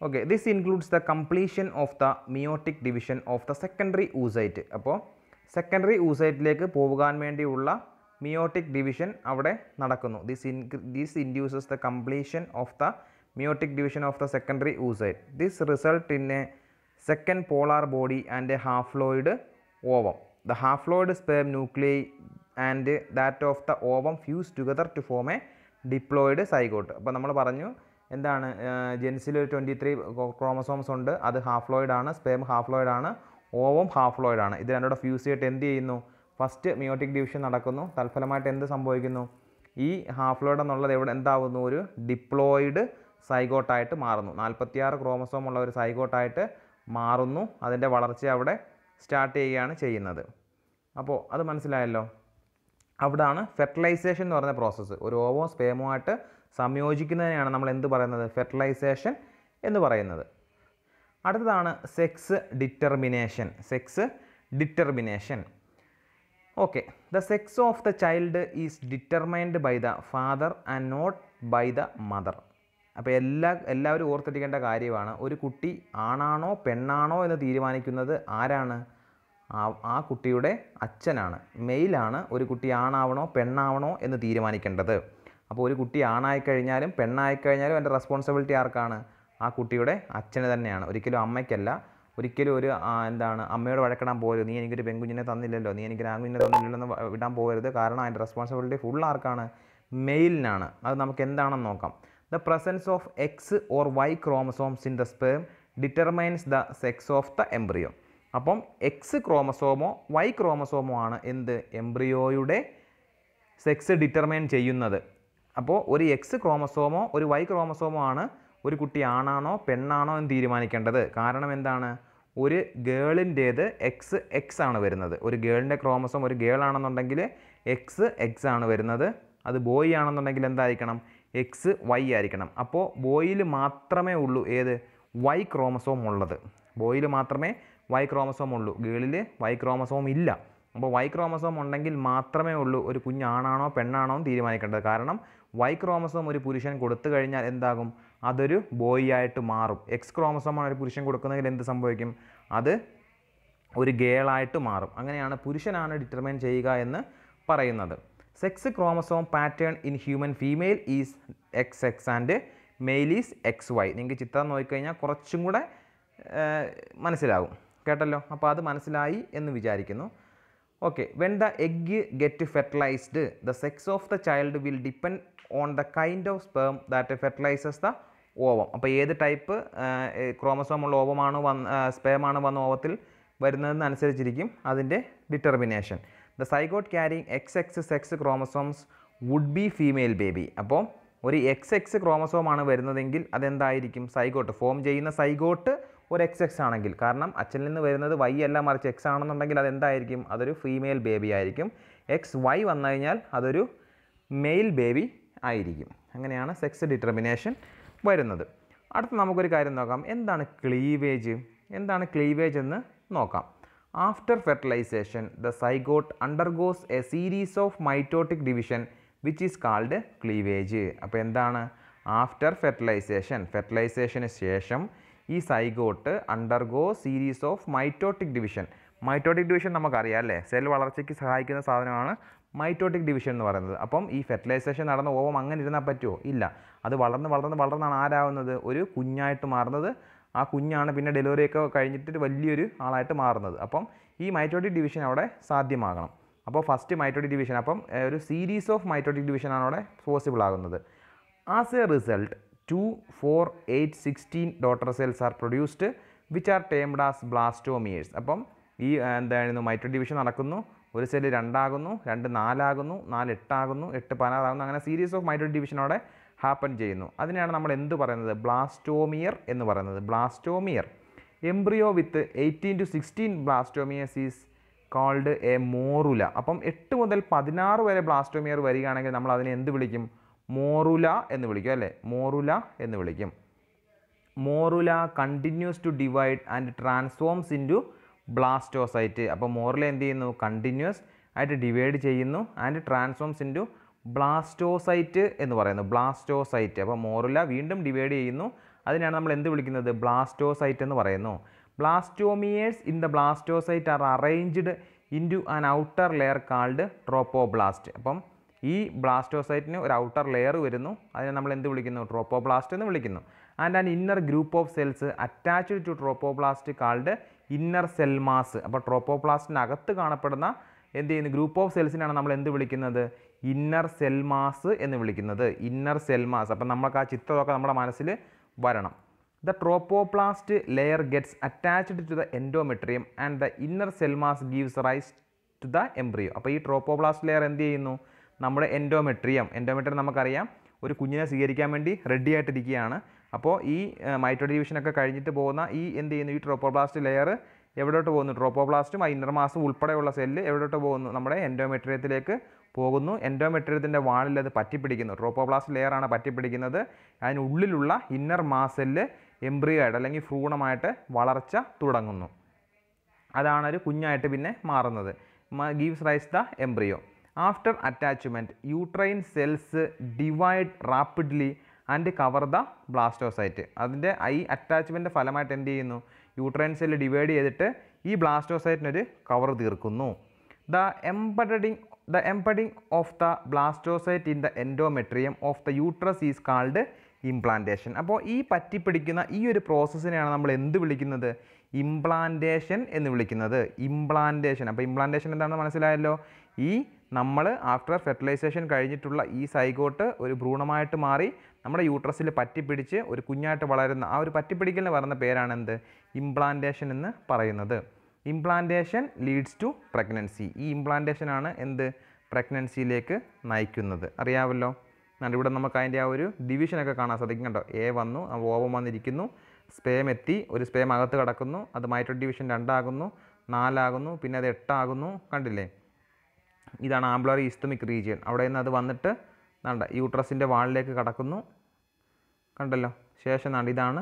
Okay, this includes the completion of the meiotic division of the secondary oocyte. അപ്പോൾ സെക്കൻഡറി ഊസൈറ്റിലേക്ക് പോകാൻ വേണ്ടിയുള്ള മിയോട്ടിക് ഡിവിഷൻ അവിടെ നടക്കുന്നു. This induces the completion of the meiotic division of the secondary oocyte. This result in a second polar body and a haploid ovum. The haploid sperm nuclei and that of the ovum fuse together to form a diploid zygote. അപ്പോൾ നമ്മൾ പറഞ്ഞു എന്താണ്? ജെൻസിൽ ഒരു 23 chromosomes ഉണ്ട്. അത് ഹാഫ്ലോയിഡാണ്. Sperm ഹാഫ്ലോയിഡാണ്, ovum ഹാഫ്ലോയിഡാണ്. ഇത് രണ്ടുകൂടെ fuse ചെയ്തിട്ട് എന്ത് ചെയ്യുന്നു? ഫസ്റ്റ് മിയോട്ടിക് ഡിവിഷൻ നടക്കുന്നു. തൽഫലമായിട്ട് എന്ത് സംഭവിക്കുന്നു? ഈ ഹാഫ്ലോയിഡ് എന്നുള്ളത് എന്താവുന്നു? ഒരു ഡിപ്ലോയിഡ് സൈഗോട്ടായിട്ട് മാറുന്നു. 46 ക്രോമസോം ഉള്ള ഒരു സൈഗോട്ടായിട്ട് മാറുന്നു. അതിൻ്റെ വളർച്ച അവിടെ സ്റ്റാർട്ട് ചെയ്യുകയാണ് ചെയ്യുന്നത്. അപ്പോൾ അത് മനസ്സിലായല്ലോ? അവിടാണ് ഫെർട്ടിലൈസേഷൻ എന്ന് പറയുന്ന പ്രോസസ്സ്. ഒരു ഓവോ സ്പേമുമായിട്ട് സംയോജിക്കുന്നതിനെയാണ് നമ്മൾ എന്ത് പറയുന്നത്? ഫെർട്ടിലൈസേഷൻ എന്ന് പറയുന്നത്. അടുത്തതാണ് sex determination. Okay, the sex of the child is determined by the father and not by the mother. അപ്പോൾ എല്ലാവരും ഓർത്തിരിക്കേണ്ട കാര്യമാണ്, ഒരു കുട്ടി ആണാണോ പെണ്ണാണോ എന്ന് തീരുമാനിക്കുന്നത് ആരാണ്? ആ കുട്ടിയുടെ അച്ഛനാണ്. മെയിലാണ് ഒരു കുട്ടി ആണാവണോ പെണ്ണാവണോ എന്ന് തീരുമാനിക്കേണ്ടത്. അപ്പോൾ ഒരു കുട്ടി ആണായിക്കഴിഞ്ഞാലും പെണ്ണായിക്കഴിഞ്ഞാലും അതിൻ്റെ റെസ്പോൺസിബിലിറ്റി ആർക്കാണ്? ആ കുട്ടിയുടെ അച്ഛന് തന്നെയാണ്, ഒരിക്കലും അമ്മയ്ക്കല്ല. ഒരിക്കലും ഒരു അമ്മയോട് വഴക്കിടാൻ പോകരുത്. നീ എനിക്കൊരു പെൺകുഞ്ഞിനെ തന്നില്ലല്ലോ, നീ എനിക്കൊരു ആൺകുഞ്ഞിനെ തന്നില്ലല്ലോ എന്ന് വിടാൻ പോകരുത്. കാരണം അതിൻ്റെ റെസ്പോൺസിബിലിറ്റി ഫുൾ ആർക്കാണ്? മെയിലിനാണ്. അത് നമുക്ക് എന്താണെന്ന് നോക്കാം. The presence of X or Y chromosomes in the sperm determines the sex of the embryo. അപ്പം എക്സ് ക്രോമസോമോ വൈ ക്രോമസോമോ ആണ് എംബ്രിയോയുടെ സെക്സ് ഡിറ്റർമൈൻ ചെയ്യുന്നത്. അപ്പോൾ ഒരു എക്സ് ക്രോമസോമോ ഒരു വൈ ക്രോമസോമോ ആണ് ഒരു കുട്ടി ആണാണോ പെണ്ണാണോ എന്ന് തീരുമാനിക്കേണ്ടത്. കാരണം എന്താണ്? ഒരു ഗേളിൻ്റേത് എക്സ് ആണ് വരുന്നത്. ഒരു ഗേളിൻ്റെ ക്രോമസോം ഒരു ഗേൾ ആണെന്നുണ്ടെങ്കിൽ എക്സ് ആണ് വരുന്നത്. അത് ബോയ് ആണെന്നുണ്ടെങ്കിൽ എന്തായിരിക്കണം? വൈ ആയിരിക്കണം. അപ്പോൾ ബോയിൽ മാത്രമേ ഉള്ളൂ വൈ ക്രോമസോം ഉള്ളത്. ബോയിൽ മാത്രമേ വൈ ക്രോമസോം ഉള്ളൂ, ഗേളിൽ വൈ ക്രോമസോം ഇല്ല. അപ്പോൾ വൈ ക്രോമസോം ഉണ്ടെങ്കിൽ മാത്രമേ ഉള്ളൂ ഒരു കുഞ്ഞാണാണോ പെണ്ണാണോ എന്ന് തീരുമാനിക്കേണ്ടത്. കാരണം വൈ ക്രോമസോം ഒരു പുരുഷൻ കൊടുത്തു കഴിഞ്ഞാൽ എന്താകും? അതൊരു ബോയ് ആയിട്ട് മാറും. എക്സ് ക്രോമസോമാണ് ഒരു പുരുഷൻ കൊടുക്കുന്നതെങ്കിൽ എന്ത് സംഭവിക്കും? അത് ഒരു ഗേളായിട്ട് മാറും. അങ്ങനെയാണ് പുരുഷനാണ് ഡിറ്റർമൈൻ ചെയ്യുക എന്ന് പറയുന്നത്. Sex chromosome pattern in human female is XX and mail is XY. നിങ്ങൾക്ക് ചിത്രം നോക്കിക്കഴിഞ്ഞാൽ കുറച്ചും കൂടെ മനസ്സിലാകും. കേട്ടല്ലോ? അപ്പോൾ അത് മനസ്സിലായി എന്ന് വിചാരിക്കുന്നു. Okay, when the egg get fertilized the sex of the child will depend on the kind of sperm that fertilizes the ovum. അപ്പോൾ ഏത് ടൈപ്പ് ക്രോമസോമുള്ള ഓവമാണ് സ്പേമാണ് വന്ന ഓവത്തിൽ വരുന്നതെന്ന് അനുസരിച്ചിരിക്കും അതിൻ്റെ determination. The zygote carrying XX sex chromosomes would be female baby. അപ്പോൾ ഒരു XX ക്രോമസോമാണ് വരുന്നതെങ്കിൽ അതെന്തായിരിക്കും? സൈഗോട്ട് ഫോം ചെയ്യുന്ന സൈഗോട്ട് ഒരു XX ആണെങ്കിൽ, കാരണം അച്ഛനിൽ നിന്ന് വരുന്നത് Y അല്ല മറിച്ച് X ആണെന്നുണ്ടെങ്കിൽ അതെന്തായിരിക്കും? അതൊരു ഫീമെയിൽ ബേബി ആയിരിക്കും. XY വന്നു കഴിഞ്ഞാൽ അതൊരു മെയിൽ ബേബി ആയിരിക്കും. അങ്ങനെയാണ് സെക്സ് ഡിറ്റർമിനേഷൻ വരുന്നത്. അടുത്ത നമുക്കൊരു കാര്യം നോക്കാം, എന്താണ് ക്ലീവേജ്? എന്താണ് ക്ലീവേജ് എന്ന് നോക്കാം. After fertilization the zygote undergoes a series of mitotic division which is called cleavage. അപ്പോൾ എന്താണ്? ആഫ്റ്റർ ഫെർട്ടിലൈസേഷന് ശേഷം ഈ zygote undergo series of mitotic division. Mitotic division നമുക്കറിയാം അല്ലേ, സെൽ വളർച്ചയ്ക്ക് സഹായിക്കുന്ന സാധനമാണ് മൈറ്റോട്ടിക് ഡിവിഷൻ എന്ന് പറയുന്നത്. അപ്പം ഈ ഫെർട്ടിലൈസേഷൻ നടന്ന ഓവം അങ്ങനെ ഇരുന്നാൽ പറ്റുമോ? ഇല്ല. അത് വളർന്നാണ് ആരാവുന്നത്? ഒരു കുഞ്ഞായിട്ട് മാറുന്നത്. ആ കുഞ്ഞാണ് പിന്നെ ഡെലിവറിയൊക്കെ കഴിഞ്ഞിട്ട് വലിയൊരു ആളായിട്ട് മാറുന്നത്. അപ്പം ഈ മൈറ്റോട്ടിക് ഡിവിഷൻ അവിടെ സാധ്യമാകണം. അപ്പോൾ ഫസ്റ്റ് മൈറ്റോട്ടിക് ഡിവിഷൻ, അപ്പം ഒരു സീരീസ് ഓഫ് മൈറ്റോട്ടിക് ഡിവിഷനാണ് അവിടെ പോസിബിൾ ആകുന്നത്. As A result 2, 4, 8, 16 daughter cells are produced which are termed as blastomeres. അപ്പം ഈ എന്തായിരുന്നു മൈറ്റോട്ടിക് ഡിവിഷൻ നടക്കുന്നു, ഒരു സെല്ല് 2 ആകുന്നു, 2 4 ആകുന്നു, 4 8 ആകുന്നു, 8 16 ആകുന്നു. അങ്ങനെ സീരീസ് ഓഫ് മൈറ്റോട്ടിക് ഡിവിഷൻ അവിടെ ഹാപ്പൻ ചെയ്യുന്നു. അതിനെയാണ് നമ്മൾ എന്ത് പറയുന്നത്? ബ്ലാസ്റ്റോമിയർ എന്ന് പറയുന്നത്. Blastomere. Embryo with 18 to 16 blastomeres is called a morula. അപ്പം 8 മുതൽ 16 വരെ ബ്ലാസ്റ്റോമിയർ വരികയാണെങ്കിൽ നമ്മൾ അതിനെ എന്ത് വിളിക്കും? മോറുല എന്ന് വിളിക്കും അല്ലേ? മോറുല എന്ന് വിളിക്കും. Morula continues to divide and transforms into blastocyst. അപ്പോൾ മോറുല എന്ത് ചെയ്യുന്നു? കണ്ടിന്യൂസ് ആയിട്ട് ഡിവൈഡ് ചെയ്യുന്നു and transforms into blastocyst എന്ന് പറയുന്നു. ബ്ലാസ്റ്റോസൈറ്റ്. അപ്പോൾ മോറുല വീണ്ടും ഡിവൈഡ് ചെയ്യുന്നു. അതിനാണ് നമ്മൾ എന്ത് വിളിക്കുന്നത്? ബ്ലാസ്റ്റോസൈറ്റ് എന്ന് പറയുന്നു. Blastomeres in the blastocyst are arranged into an outer layer called trophoblast. അപ്പം ഈ ബ്ലാസ്റ്റോസൈറ്റിന് ഒരു ഔട്ടർ ലെയർ വരുന്നു. അതിനെ നമ്മൾ എന്ത് വിളിക്കുന്നു? ട്രോപ്പോബ്ലാസ്റ്റ് എന്ന് വിളിക്കുന്നു. And an inner group of cells attached to trophoblast called inner cell mass. അപ്പോൾ ട്രോപ്പോബ്ലാസ്റ്റിൻ്റെ അകത്ത് കാണപ്പെടുന്ന എന്ത് ചെയ്യുന്നു? ഗ്രൂപ്പ് ഓഫ് സെൽസിനാണ് നമ്മൾ എന്ത് വിളിക്കുന്നത്? ഇന്നർ സെൽ മാസ് എന്ന് വിളിക്കുന്നത്. Inner cell mass. അപ്പം നമുക്ക് ആ ചിത്രമൊക്കെ നമ്മുടെ മനസ്സിൽ വരണം. The trophoblast layer gets attached to the endometrium and the inner cell mass gives rise to the embryo. അപ്പോൾ ഈ ട്രോപ്പോപ്ലാസ്റ്റ് ലെയർ എന്ത് ചെയ്യുന്നു? നമ്മുടെ എൻഡോമെട്രിയം നമുക്കറിയാം ഒരു കുഞ്ഞിനെ സ്വീകരിക്കാൻ വേണ്ടി റെഡി ആയിട്ടിരിക്കുകയാണ്. അപ്പോൾ ഈ മൈറ്റോട്ടിക് ഡിവിഷനൊക്കെ കഴിഞ്ഞിട്ട് പോകുന്ന ഈ എന്ത് ചെയ്യുന്നു? ഈ ട്രോപ്പോപ്ലാസ്റ്റ് ലെയർ എവിടോട്ട് പോകുന്നു? ട്രോപ്പോപ്ലാസ്റ്റും ആ ഇന്നർ മാസും ഉൾപ്പെടെയുള്ള സെല്ല് എവിടോട്ട് പോകുന്നു? നമ്മുടെ എൻഡോമെട്രിയത്തിലേക്ക് പോകുന്നു. എൻഡോമെട്രിയത്തിൻ്റെ വാളിൽ അത് പറ്റിപ്പിടിക്കുന്നു. ട്രോപ്പോപ്ലാസ്റ്റ് ലെയറാണ് പറ്റിപ്പിടിക്കുന്നത്. അതിനുള്ളിലുള്ള ഇന്നർ മാസ് സെല്ല് എംബ്രിയോ ആയിട്ട് അല്ലെങ്കിൽ ഭ്രൂണമായിട്ട് വളർച്ച തുടങ്ങുന്നു. അതാണ് ഒരു കുഞ്ഞായിട്ട് പിന്നെ മാറുന്നത്. Gives rise the embryo. After attachment uterine cells divide rapidly and cover the blastocyst. അതിൻ്റെ ഈ അറ്റാച്ച്മെൻറ്റ് ഫലമായിട്ട് എന്ത് ചെയ്യുന്നു? യൂട്രൈൻ സെല്ല് ഡിവൈഡ് ചെയ്തിട്ട് ഈ ബ്ലാസ്റ്റോസൈറ്റിനൊരു കവർ തീർക്കുന്നു. The embedding of the blastocyst in the endometrium of the uterus is called implantation. അപ്പോൾ ഈ പറ്റിപ്പിടിക്കുന്ന ഈ ഒരു പ്രോസസ്സിനെയാണ് നമ്മൾ എന്ത് വിളിക്കുന്നത്? ഇംപ്ലാന്റേഷൻ എന്ന് വിളിക്കുന്നത്. ഇംപ്ലാന്റേഷൻ. അപ്പോൾ ഇംപ്ലാന്റേഷൻ എന്താണെന്ന് മനസ്സിലായല്ലോ. ഈ നമ്മൾ ആഫ്റ്റർ ഫെർട്ടിലൈസേഷൻ കഴിഞ്ഞിട്ടുള്ള ഈ സൈഗോട്ട് ഒരു ഭ്രൂണമായിട്ട് മാറി നമ്മുടെ യൂട്രസിൽ പറ്റിപ്പിടിച്ച് ഒരു കുഞ്ഞായിട്ട് വളരുന്ന ആ ഒരു പറ്റിപ്പിടിക്കലിന് പറയുന്ന പേരാണ് എന്ത്? ഇംപ്ലാന്റേഷൻ എന്ന് പറയുന്നത്. Implantation leads to pregnancy. ഈ ഇംപ്ലാന്റേഷനാണ് എന്ത്? പ്രഗ്നൻസിയിലേക്ക് നയിക്കുന്നത്. അറിയാമല്ലോ. ഇവിടെ നമുക്ക് അതിൻ്റെ ആ ഒരു ഡിവിഷനൊക്കെ കാണാൻ സാധിക്കും. കണ്ടോ? A വന്നു, ഓവം വന്നിരിക്കുന്നു, സ്പേം എത്തി, ഒരു സ്പേം അകത്ത് കിടക്കുന്നു, അത് മൈറ്റോട്ടിക് ഡിവിഷൻ 2 ആകുന്നു, 4 ആകുന്നു, പിന്നെ അത് 8 ആകുന്നു. കണ്ടില്ലേ? ഇതാണ് ആംബ്ലറി ഇസ്തമിക് റീജിയൻ. അവിടെ നിന്ന് അത് വന്നിട്ട് യൂട്രസിൻ്റെ വാളിലേക്ക് കടക്കുന്നു. കണ്ടല്ലോ? ശേഷം ഇതാണ്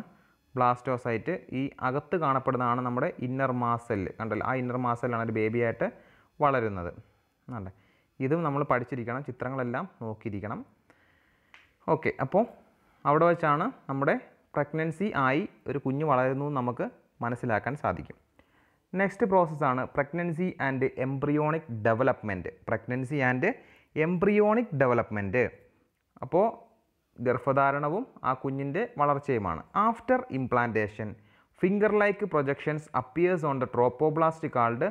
ബ്ലാസ്റ്റോസൈറ്റ്. ഈ അകത്ത് കാണപ്പെടുന്നതാണ് നമ്മുടെ ഇന്നർ മാസ് സെല്ല്. കണ്ടല്ലോ? ആ ഇന്നർ മാസ് സെല്ലാണ് ഒരു ബേബിയായിട്ട് വളരുന്നത്. ഇതും നമ്മൾ പഠിച്ചിരിക്കണം, ചിത്രങ്ങളെല്ലാം നോക്കിയിരിക്കണം. ഓക്കെ, അപ്പോൾ അവിടെ വെച്ചാണ് നമ്മുടെ പ്രഗ്നൻസി ആയി ഒരു കുഞ്ഞ് വളരുന്നു നമുക്ക് മനസ്സിലാക്കാൻ സാധിക്കും. നെക്സ്റ്റ് പ്രോസസ്സാണ് pregnancy and embryonic development. Pregnancy and embryonic development. അപ്പോൾ ഗർഭധാരണവും ആ കുഞ്ഞിൻ്റെ വളർച്ചയുമാണ്. After implantation finger like projections appears on the trophoblast called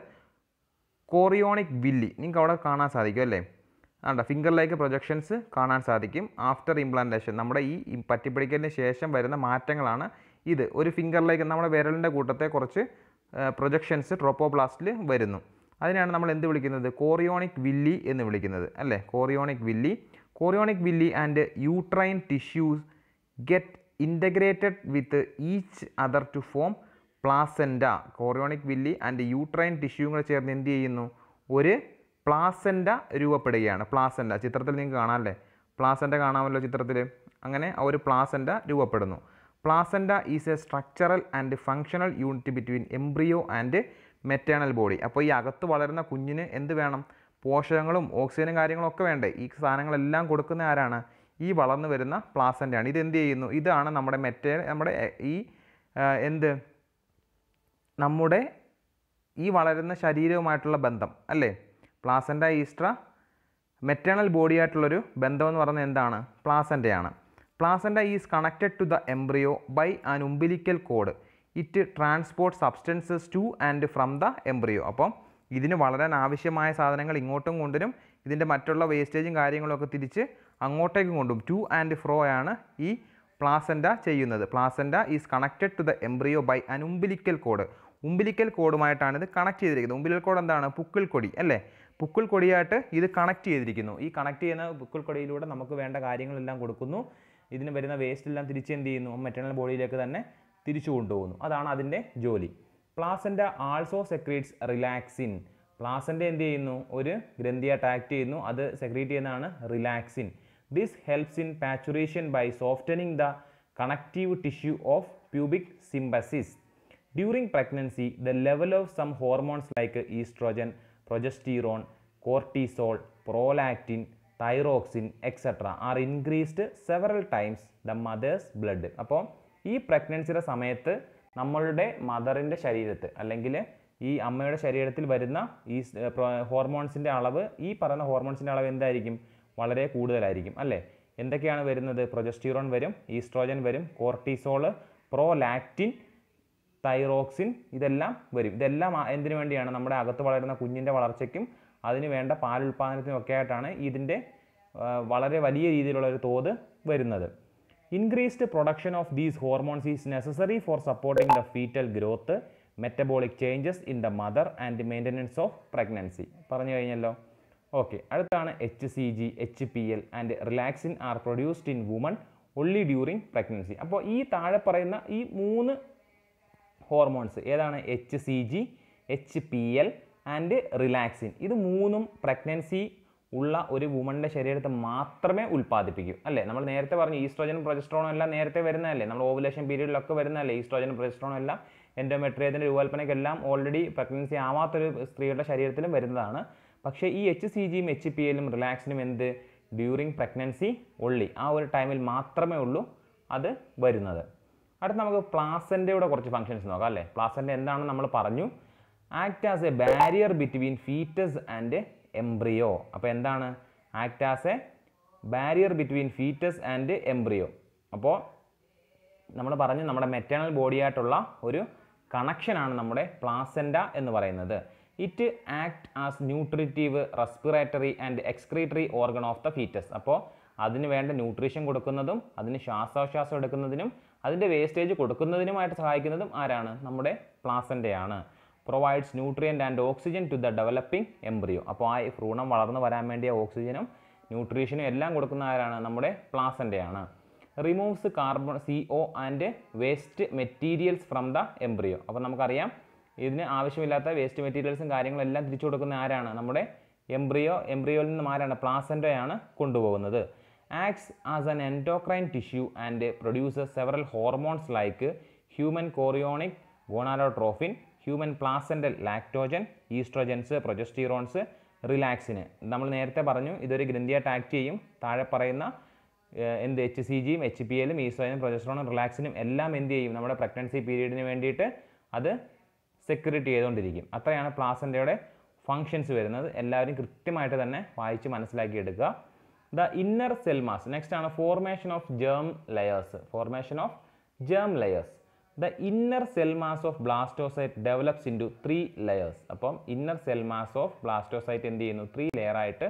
chorionic villi. നിങ്ങൾക്ക് അവിടെ കാണാൻ സാധിക്കും അല്ലേ? ഫിംഗർ ലൈക്ക് പ്രൊജക്ഷൻസ് കാണാൻ സാധിക്കും ആഫ്റ്റർ ഇംപ്ലാന്റേഷൻ. നമ്മുടെ ഈ പറ്റിപ്പിടിക്കലിന് ശേഷം വരുന്ന മാറ്റങ്ങളാണ് ഇത്. ഒരു ഫിംഗർ ലൈക്ക് നമ്മുടെ വിരലിൻ്റെ കൂട്ടത്തെ കുറച്ച് പ്രൊജക്ഷൻസ് ട്രോപ്പോബ്ലാസ്റ്റിൽ വരുന്നു. അതിനാണ് നമ്മൾ എന്ത് വിളിക്കുന്നത്? കോറിയോണിക് വില്ലി എന്ന് വിളിക്കുന്നത് അല്ലേ? Chorionic villi and uterine tissues get integrated with each other to form placenta. Chorionic villi and uterine tissue കൂടെ ചേർന്ന് എന്ത് ചെയ്യുന്നു? ഒരു പ്ലാസെൻറ്റ രൂപപ്പെടുകയാണ്. പ്ലാസെൻറ്റ ചിത്രത്തിൽ നിങ്ങൾക്ക് കാണാമല്ലേ? പ്ലാസെൻറ്റ കാണാമല്ലോ ചിത്രത്തിൽ. അങ്ങനെ ആ ഒരു പ്ലാസെൻറ്റ രൂപപ്പെടുന്നു. Placenta is a structural and functional unit between embryo and maternal body. അപ്പോൾ ഈ അകത്ത് വളരുന്ന കുഞ്ഞിന് എന്ത് വേണം? പോഷകങ്ങളും ഓക്സിജനും കാര്യങ്ങളും ഒക്കെ വേണ്ടേ? ഈ സാധനങ്ങളെല്ലാം കൊടുക്കുന്ന ആരാണ്? ഈ വളർന്നു വരുന്ന പ്ലാസെൻറ്റയാണ്. ഇത് എന്ത് ചെയ്യുന്നു? ഇതാണ് നമ്മുടെ നമ്മുടെ ഈ വളരുന്ന ശരീരവുമായിട്ടുള്ള ബന്ധം അല്ലേ? പ്ലാസെൻറ്റ ഈസ്ട്ര മെറ്റേണൽ ബോഡിയായിട്ടുള്ളൊരു ബന്ധം എന്ന് പറയുന്നത് എന്താണ്? പ്ലാസെൻറ്റയാണ്. Placenta is connected to the embryo by an umbilical cord. It transport substances to and from the embryo. അപ്പം ഇതിന് വളരാൻ ആവശ്യമായ സാധനങ്ങൾ ഇങ്ങോട്ടും കൊണ്ടുവരും, ഇതിൻ്റെ മറ്റുള്ള വേസ്റ്റേജും കാര്യങ്ങളൊക്കെ തിരിച്ച് അങ്ങോട്ടേക്കും കൊണ്ടും ടു ആൻഡ് ഫ്രോ ആണ് ഈ പ്ലാസെൻറ്റ ചെയ്യുന്നത്. Placenta is connected to the embryo by an umbilical cord. Umbilical കോഡുമായിട്ടാണ് ഇത് കണക്ട് ചെയ്തിരിക്കുന്നത്. ഉംബിലിക്കൽ കോഡ് എന്താണ്? പുക്കിൾ കൊടി അല്ലേ? പുക്കിൾ കൊടിയായിട്ട് ഇത് കണക്ട് ചെയ്തിരിക്കുന്നു. ഈ കണക്ട് ചെയ്യുന്ന പുക്കിൾ കൊടിയിലൂടെ നമുക്ക് വേണ്ട കാര്യങ്ങളെല്ലാം കൊടുക്കുന്നു. ഇതിന് വരുന്ന വേസ്റ്റ് എല്ലാം തിരിച്ച് എന്ത് ചെയ്യുന്നു? മെറ്റേണൽ ബോഡിയിലേക്ക് തന്നെ തിരിച്ചു കൊണ്ടുപോകുന്നു. അതാണ് അതിൻ്റെ ജോലി. Placenta also secretes relaxin. Placenta എന്ത് ചെയ്യുന്നു? ഒരു ഗ്രന്ഥിയായിട്ട് ആക്ട് ചെയ്യുന്നു. അത് സെക്രീറ്റ് ചെയ്യുന്നതാണ് relaxin. This helps in parturition by softening the connective tissue of pubic symphysis. During pregnancy, the level of some hormones like estrogen, progesterone, cortisol, prolactin, thyroxine, etc. are increased several times the mother's blood. അപ്പോൾ ഈ പ്രഗ്നൻസിയുടെ സമയത്ത് നമ്മളുടെ മദറിൻ്റെ ശരീരത്ത് അല്ലെങ്കിൽ ഈ അമ്മയുടെ ശരീരത്തിൽ വരുന്ന ഈ ഹോർമോൺസിൻ്റെ അളവ്, ഈ പറയുന്ന ഹോർമോൺസിൻ്റെ അളവ് എന്തായിരിക്കും? വളരെ കൂടുതലായിരിക്കും അല്ലേ? എന്തൊക്കെയാണ് വരുന്നത്? പ്രൊജസ്റ്റിറോൺ വരും, ഈസ്ട്രോജൻ വരും, കോർട്ടിസോൾ, പ്രോലാക്റ്റിൻ, തൈറോക്സിൻ, ഇതെല്ലാം വരും. ഇതെല്ലാം എന്തിനു വേണ്ടിയാണ്? നമ്മുടെ അകത്ത് വളരുന്ന കുഞ്ഞിൻ്റെ വളർച്ചയ്ക്കും അതിന് വേണ്ട പാലുൽപാദനത്തിനും ഒക്കെ ആയിട്ടാണ് ഇതിൻ്റെ വളരെ വലിയ രീതിയിലുള്ള ഒരു തോത് വരുന്നത്. Increased production of these hormones is necessary for supporting the foetal growth, metabolic changes in the mother and maintenance of pregnancy. പറഞ്ഞു കഴിഞ്ഞല്ലോ. ഓക്കെ, അടുത്താണ് HCG, HPL and relaxin are produced in woman only during pregnancy. അപ്പോൾ ഈ താഴെ പറയുന്ന ഈ 3 hormones ഏതാണ്? HCG, HPL and relaxin. ഇത് 3ഉം പ്രഗ്നൻസി ഉള്ള ഒരു വുമണിൻ്റെ ശരീരത്തെ മാത്രമേ ഉൽപ്പാദിപ്പിക്കൂ അല്ലേ? നമ്മൾ നേരത്തെ പറഞ്ഞു ഈസ്ട്രോജനും പ്രൊജസ്ട്രോണും എല്ലാം നേരത്തെ വരുന്നതല്ലേ? നമ്മൾ ഓവുലേഷൻ പീരീഡിലൊക്കെ വരുന്നതല്ലേ ഈസ്ട്രോജനും പ്രൊജസ്ട്രോണും എല്ലാം? എൻഡോമെട്രിയത്തിൻ്റെ രൂപകൽപ്പനയ്ക്കെല്ലാം ഓൾറെഡി പ്രഗ്നൻസി ആവാത്തൊരു സ്ത്രീയുടെ ശരീരത്തിലും വരുന്നതാണ്. പക്ഷേ ഈ HCGയും HPLും റിലാക്സിനും എന്ത്? ഡ്യൂറിങ് പ്രഗ്നൻസി ഒള്ളി, ആ ഒരു ടൈമിൽ മാത്രമേ ഉള്ളൂ അത് വരുന്നത്. അടുത്ത് നമുക്ക് പ്ലാസെൻറ്റയുടെ കുറച്ച് ഫങ്ഷൻസ് നോക്കാം അല്ലേ? പ്ലാസെൻറ്റ എന്താണെന്ന് നമ്മൾ പറഞ്ഞു. Act as A barrier between foetus and embryo. അപ്പോൾ എന്താണ്? Act as A barrier between foetus and embryo. അപ്പോൾ നമ്മൾ പറഞ്ഞു നമ്മുടെ മെറ്റേണൽ ബോഡിയായിട്ടുള്ള ഒരു കണക്ഷനാണ് നമ്മുടെ പ്ലാസെൻറ്റ എന്ന് പറയുന്നത്. It act as nutritive, respiratory and excretory organ of the fetus. അപ്പോൾ അതിന് വേണ്ട ന്യൂട്രീഷൻ കൊടുക്കുന്നതും അതിന് ശ്വാസോച്ഛ്വാസം എടുക്കുന്നതിനും അതിൻ്റെ വേസ്റ്റേജ് കൊടുക്കുന്നതിനുമായിട്ട് സഹായിക്കുന്നതും ആരാണ്? നമ്മുടെ പ്ലാസെൻറ്റയാണ്. Provides nutrient and oxygen to the developing embryo. അപ്പോൾ ആ ഭ്രൂണം വളർന്നു വരാൻ വേണ്ടിയ ഓക്സിജനും ന്യൂട്രീഷനും എല്ലാം കൊടുക്കുന്ന ആരാണ്? നമ്മുടെ പ്ലാസെൻറ്റയാണ്. Removes carbon, CO and waste materials from the embryo. അപ്പോൾ നമുക്കറിയാം ഇതിന് ആവശ്യമില്ലാത്ത വേസ്റ്റ് മെറ്റീരിയൽസും കാര്യങ്ങളെല്ലാം തിരിച്ചു കൊടുക്കുന്ന ആരാണ്? നമ്മുടെ എംബ്രിയോയിൽ നിന്നും ആരാണ്? പ്ലാസെൻറ്റയാണ് കൊണ്ടുപോകുന്നത്. Acts as an endocrine tissue and produces several hormones like human chorionic gonadotrophin, human placental lactogen, estrogens, progesterones, റിലാക്സിന്. നമ്മൾ നേരത്തെ പറഞ്ഞു ഇതൊരു ഗ്രന്ഥിയായിട്ട് ആക്ട് ചെയ്യും. താഴെ പറയുന്ന HCGയും HPLും ഈസ്ട്രോജനും പ്രൊജസ്ട്രോണും റിലാക്സിനും എല്ലാം എന്ത് ചെയ്യും? നമ്മുടെ പ്രഗ്നൻസി പീരീഡിന് വേണ്ടിയിട്ട് അത് സെക്യൂരിറ്റി ചെയ്തുകൊണ്ടിരിക്കും. അത്രയാണ് പ്ലാസെൻറ്റയുടെ ഫങ്ഷൻസ് വരുന്നത്. എല്ലാവരും കൃത്യമായിട്ട് തന്നെ വായിച്ച് മനസ്സിലാക്കി എടുക്കുക. The inner cell mass. Next ആണ് formation of germ layers. Formation of germ layers. The inner cell mass of blastocyte develops into 3 layers. അപ്പം inner cell mass of blastocyte എന്ത് ചെയ്യുന്നു? 3 ലെയർ ആയിട്ട്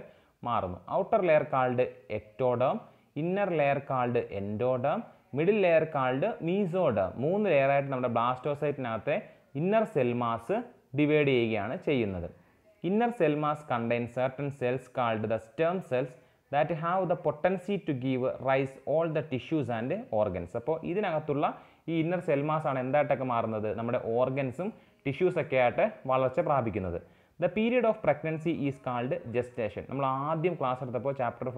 മാറുന്നു. Outer layer called ectoderm, inner layer called endoderm, middle layer called mesoderm. 3 layer ആയിട്ട് നമ്മുടെ ബ്ലാസ്റ്റോസൈറ്റിനകത്തെ inner cell mass divide ചെയ്യുകയാണ് ചെയ്യുന്നത്. Inner cell mass contain certain cells called the stem cells that have the potency to give rise all the tissues and organs. അപ്പോൾ ഇതിനകത്തുള്ള ഈ inner cell mass ആണ് എന്തായിട്ടൊക്കെ മാറുന്നത്, നമ്മുടെ ഓർഗൻസും ടിഷ്യൂസ് ഒക്കെ ആയിട്ട് വളർച്ച പ്രാപിക്കുന്നത്. The period of pregnancy is called gestation. നമ്മൾ ആദ്യം ക്ലാസ് എടുത്തപ്പോൾ ചാപ്റ്റർ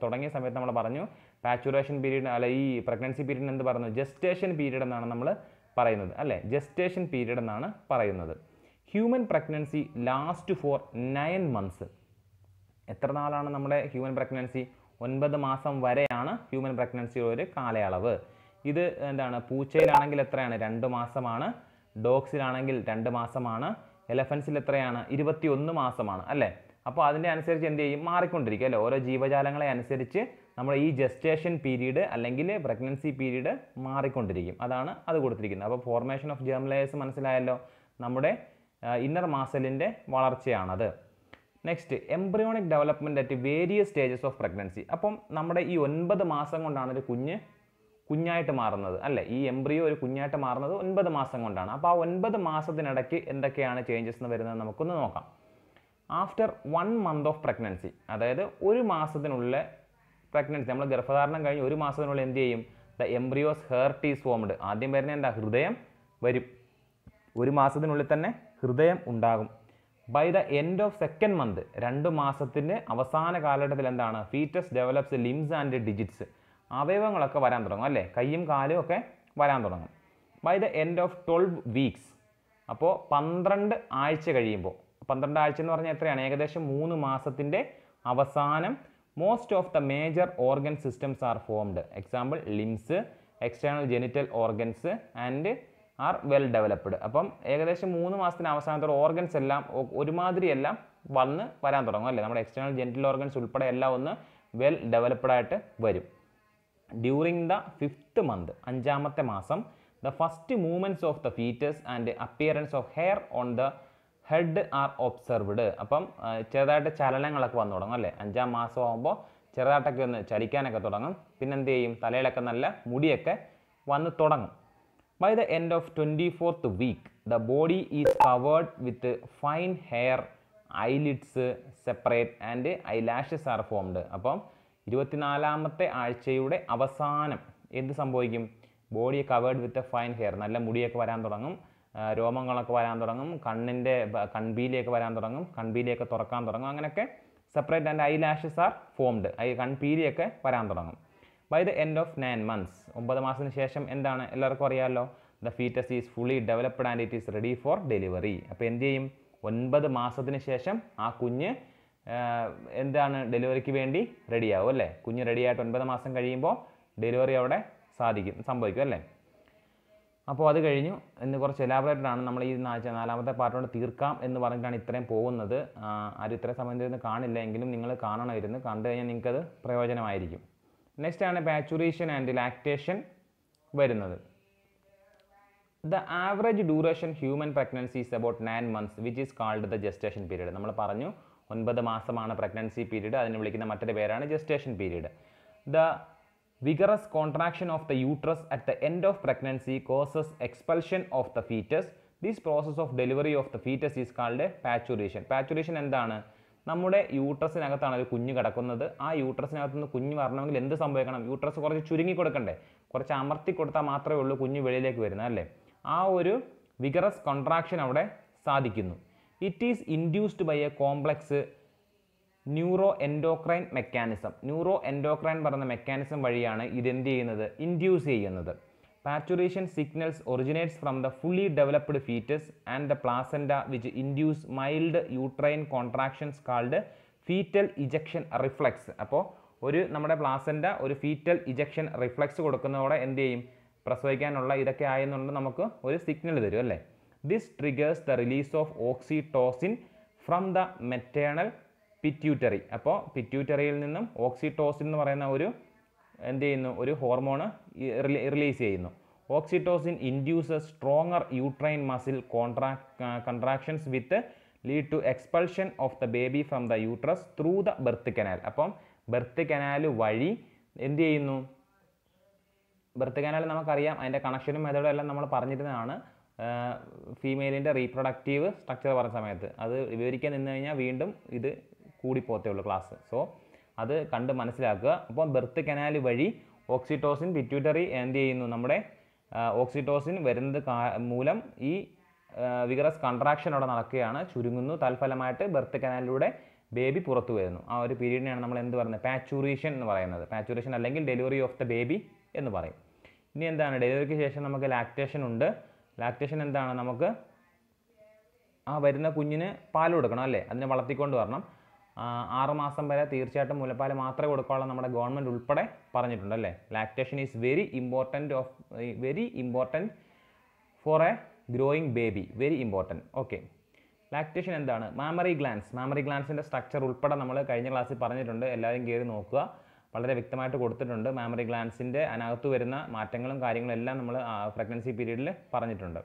തുടങ്ങിയ സമയത്ത് നമ്മൾ പറഞ്ഞു പാച്ചുറേഷൻ പീരീഡ് അല്ല ഈ പ്രഗ്നൻസി പീരീഡിന് എന്ത് പറഞ്ഞു, ജസ്റ്റേഷൻ പീരീഡ് എന്നാണ് നമ്മൾ പറയുന്നത് അല്ലേ, ജസ്റ്റേഷൻ പീരീഡ് എന്നാണ് പറയുന്നത്. Human pregnancy last four 9 months. എത്ര നാളാണ് നമ്മുടെ ഹ്യൂമൻ പ്രഗ്നൻസി? 9 മാസം വരെയാണ് ഹ്യൂമൻ പ്രഗ്നൻസി ഒരു കാലയളവ്. ഇത് എന്താണ്, പൂച്ചയിലാണെങ്കിൽ എത്രയാണ്? 2 മാസമാണ്. ഡോഗ്സിലാണെങ്കിൽ 2 മാസമാണ്. എലഫൻസിൽ എത്രയാണ്? 21 മാസമാണ് അല്ലേ. അപ്പോൾ അതിൻ്റെ അനുസരിച്ച് എന്ത് ചെയ്യും, മാറിക്കൊണ്ടിരിക്കും അല്ലേ. ഓരോ ജീവജാലങ്ങളെ അനുസരിച്ച് നമ്മൾ ഈ ജസ്റ്റേഷൻ പീരീഡ് അല്ലെങ്കിൽ പ്രഗ്നൻസി പീരീഡ് മാറിക്കൊണ്ടിരിക്കും. അതാണ് അത് കൊടുത്തിരിക്കുന്നത്. അപ്പോൾ ഫോർമേഷൻ ഓഫ് ജേം ലെയേഴ്സ് മനസ്സിലായല്ലോ, നമ്മുടെ ഇന്നർ മാസലിൻ്റെ വളർച്ചയാണത്. Next, embryonic development at various stages of pregnancy. അപ്പം നമ്മുടെ ഈ 9 മാസം കൊണ്ടാണ് ഒരു കുഞ്ഞായിട്ട് മാറുന്നത് അല്ലേ. ഈ എംബ്രിയോ ഒരു കുഞ്ഞായിട്ട് മാറുന്നത് 9 മാസം കൊണ്ടാണ്. അപ്പോൾ ആ 9 മാസത്തിനിടയ്ക്ക് എന്തൊക്കെയാണ് ചേഞ്ചസ് വരുന്നത് നമുക്കൊന്ന് നോക്കാം. ആഫ്റ്റർ 1 month ഓഫ് പ്രഗ്നൻസി, അതായത് 1 മാസത്തിനുള്ള പ്രഗ്നൻസി, നമ്മൾ ഗർഭധാരണം കഴിഞ്ഞ് 1 മാസത്തിനുള്ളിൽ എന്ത് ചെയ്യും, the embryos heart is formed. ആദ്യം വരുന്ന എന്താ, ഹൃദയം വരും. 1 മാസത്തിനുള്ളിൽ തന്നെ ഹൃദയം ഉണ്ടാകും. By the end of 2nd month, 2 മാസത്തിൻ്റെ അവസാന കാലഘട്ടത്തിൽ എന്താണ്, foetus develops limbs and digits. അവയവങ്ങളൊക്കെ വരാൻ തുടങ്ങും അല്ലേ, കൈയും കാലും ഒക്കെ വരാൻ തുടങ്ങും. By the end of 12 weeks, അപ്പോൾ 12 ആഴ്ച കഴിയുമ്പോൾ, 12 ആഴ്ച എന്ന് പറഞ്ഞാൽ എത്രയാണ്, ഏകദേശം 3 മാസത്തിൻ്റെ അവസാനം most of the major organ systems are formed. Example limbs, external genital organs and are well developed. അപ്പം ഏകദേശം 3 മാസത്തിന് അവസാനത്തോടെ ഓർഗൻസ് എല്ലാം ഒരുമാതിരി എല്ലാം വരാൻ തുടങ്ങും അല്ലേ. നമ്മുടെ എക്സ്റ്റേണൽ ജെനിറ്റൽ ഓർഗൻസ് ഉൾപ്പെടെ എല്ലാം ഒന്ന് വെൽ ഡെവലപ്ഡ് ആയിട്ട് വരും. ഡ്യൂറിങ് ദ 5th month, 5ാമത്തെ മാസം, the first movements of the fetus and appearance of hair on the head are observed. അപ്പം ചെറുതായിട്ട് ചലനങ്ങളൊക്കെ വന്നു തുടങ്ങും അല്ലേ. 5ാം മാസം ആകുമ്പോൾ ചെറുതായിട്ടൊക്കെ ഒന്ന് ചലിക്കാനൊക്കെ തുടങ്ങും. പിന്നെ എന്ത് ചെയ്യും, തലയിലൊക്കെ നല്ല മുടിയൊക്കെ വന്ന് തുടങ്ങും. By the end of 24th week, the body is covered with fine hair, eyelids separate and eyelashes are formed. അപ്പം 24ാമത്തെ ആഴ്ചയുടെ അവസാനം എന്ത് സംഭവിക്കും, body covered with fine hair, നല്ല മുടിയൊക്കെ വരാൻ തുടങ്ങും, രോമങ്ങളൊക്കെ വരാൻ തുടങ്ങും, കൺപീലിയൊക്കെ വരാൻ തുടങ്ങും, കൺപീലിയൊക്കെ തുറക്കാൻ തുടങ്ങും. അങ്ങനെയൊക്കെ separate and eyelashes are formed, കൺപീലിയൊക്കെ വരാൻ തുടങ്ങും. ബൈ ദ എൻഡ് ഓഫ് 9 months, 9 മാസത്തിന് ശേഷം എന്താണ്, എല്ലാവർക്കും അറിയാമല്ലോ, the foetus is fully developed and it is ready for delivery. അപ്പോൾ എന്ത് ചെയ്യും, 9 മാസത്തിന് ശേഷം ആ കുഞ്ഞ് എന്താണ്, ഡെലിവറിക്ക് വേണ്ടി റെഡിയാവും അല്ലേ. കുഞ്ഞ് റെഡിയായിട്ട് 9 മാസം കഴിയുമ്പോൾ ഡെലിവറി അവിടെ സംഭവിക്കും അല്ലേ. അപ്പോൾ അത് കഴിഞ്ഞു. ഇന്ന് കുറച്ച് എലാബറേറ്റഡ് ആണ്, നമ്മൾ ഈ 4ാമത്തെ പാർട്ട് കൊണ്ട് തീർക്കാം എന്ന് പറഞ്ഞിട്ടാണ് ഇത്രയും പോകുന്നത്. ആരും ഇത്രയും സമയം ഇരുന്ന് കാണില്ല, എങ്കിലും നിങ്ങൾ കാണണമായിരുന്നു, കണ്ടു കഴിഞ്ഞാൽ നിങ്ങൾക്കത് പ്രയോജനമായിരിക്കും. നെക്സ്റ്റ് ആണ് പാച്ചുറേഷൻ ആൻഡ് ലാക്ടേഷൻ വരുന്നത്. The average duration human pregnancy is about 9 months which is called the gestation period. നമ്മൾ പറഞ്ഞു 9 മാസമാണ് പ്രഗ്നൻസി പീരീഡ്, അതിന് വിളിക്കുന്ന മറ്റൊരു പേരാണ് gestation period. The vigorous contraction of the uterus at the end of pregnancy causes expulsion of the foetus. This process of delivery of the foetus is called parturition. Parturition എന്താണ്, നമ്മുടെ യൂട്രസിനകത്താണ് ഒരു കുഞ്ഞ് കിടക്കുന്നത്. ആ യൂട്രസിനകത്ത് നിന്ന് കുഞ്ഞ് വരണമെങ്കിൽ എന്ത് സംഭവിക്കണം, യൂട്രസ് കുറച്ച് ചുരുങ്ങി കൊടുക്കണ്ടേ, കുറച്ച് അമർത്തി കൊടുത്താൽ മാത്രമേ ഉള്ളൂ കുഞ്ഞ് വെളിയിലേക്ക് വരുന്നത് അല്ലേ. ആ ഒരു വിഗറസ് കോൺട്രാക്ഷൻ അവിടെ സാധിക്കുന്നു. It is induced by a complex neuro endocrine mechanism. Neuro endocrine പറയുന്ന മെക്കാനിസം വഴിയാണ് ഇതെന്ത് ചെയ്യുന്നത്, ഇൻഡ്യൂസ് ചെയ്യുന്നത്. Parturition signals originates from the fully developed foetus and the placenta which induce mild uterine contractions called foetal ejection reflex. അപ്പോൾ നമ്മുടെ placenta ഒരു fetal ejection reflex കൊടുക്കുന്നതോടെ എന്ത് ചെയ്യും, പ്രസവിക്കാനുള്ള ഇതൊക്കെ ആയെന്നുണ്ട് നമുക്ക് ഒരു സിഗ്നൽ തരും അല്ലേ. This triggers the release of oxytocin from the maternal pituitary. അപ്പോൾ പിറ്റ്യൂട്ടറിയിൽ നിന്നും ഓക്സിറ്റോസിൻ എന്ന് പറയുന്ന എന്ത് ചെയ്യുന്നു, ഒരു ഹോർമോണ് റിലീസ് ചെയ്യുന്നു. Oxytocin induces stronger uterine muscle contractions with lead to expulsion of the baby from the uterus through the birth canal. അപ്പം ബെർത്ത് കനാൽ വഴി എന്ത് ചെയ്യുന്നു, ബെർത്ത് കനാൽ നമുക്കറിയാം, അതിൻ്റെ കണക്ഷനും മെത്തേഡും എല്ലാം നമ്മൾ പറഞ്ഞിരുന്നതാണ്. ഫീമെയിലിൻ്റെ റീപ്രൊഡക്റ്റീവ് സ്ട്രക്ചർ പറഞ്ഞ സമയത്ത് അത് വിവരിക്കാൻ നിന്ന് കഴിഞ്ഞാൽ വീണ്ടും ഇത് കൂടിപ്പോത്തേ ഉള്ളൂ ക്ലാസ്. സോ അത് കണ്ട് മനസ്സിലാക്കുക. അപ്പോൾ ബെർത്ത് കനാൽ വഴി ഓക്സിറ്റോസിൻ പിറ്റ്യൂട്ടറി എന്ത് ചെയ്യുന്നു, നമ്മുടെ ഓക്സിറ്റോസിൻ വരുന്നത് മൂലം ഈ വിഗറസ് കൺട്രാക്ഷൻ അവിടെ നടക്കുകയാണ്, ചുരുങ്ങുന്നു. തൽഫലമായിട്ട് ബെർത്ത് കനാലിലൂടെ ബേബി പുറത്തു വരുന്നു. ആ ഒരു പീരീഡിനെയാണ് നമ്മൾ എന്ത് പറയുന്നത്, പാച്ചുറേഷൻ എന്ന് പറയുന്നത്. പാച്ചുറേഷൻ അല്ലെങ്കിൽ ഡെലിവറി ഓഫ് ദ ബേബി എന്ന് പറയും. ഇനി എന്താണ്, ഡെലിവറിക്ക് ശേഷം നമുക്ക് ലാക്ടേഷൻ ഉണ്ട്. ലാക്ടേഷൻ എന്താണ്, നമുക്ക് ആ വരുന്ന കുഞ്ഞിന് പാൽ കൊടുക്കണം അല്ലേ, അതിനെ വളർത്തിക്കൊണ്ട് വരണം. 6 മാസം വരെ തീർച്ചയായിട്ടും മുലപ്പാൽ മാത്രമേ കൊടുക്കാവുള്ളൂ നമ്മുടെ ഗവൺമെൻറ് ഉൾപ്പെടെ പറഞ്ഞിട്ടുണ്ട് അല്ലേ. Lactation is very important for A growing baby, very important. Okay, lactation എന്താണ്, മാമറി ഗ്ലാൻസിൻ്റെ സ്ട്രക്ചർ ഉൾപ്പെടെ നമ്മൾ കഴിഞ്ഞ ക്ലാസ്സിൽ പറഞ്ഞിട്ടുണ്ട്. എല്ലാവരും കയറി നോക്കുക, വളരെ വ്യക്തമായിട്ട് കൊടുത്തിട്ടുണ്ട്. മാമറി ഗ്ലാൻസിൻ്റെ അതിനകത്ത് വരുന്ന മാറ്റങ്ങളും കാര്യങ്ങളും എല്ലാം നമ്മൾ പ്രഗ്നൻസി പീരീഡിൽ പറഞ്ഞിട്ടുണ്ട്.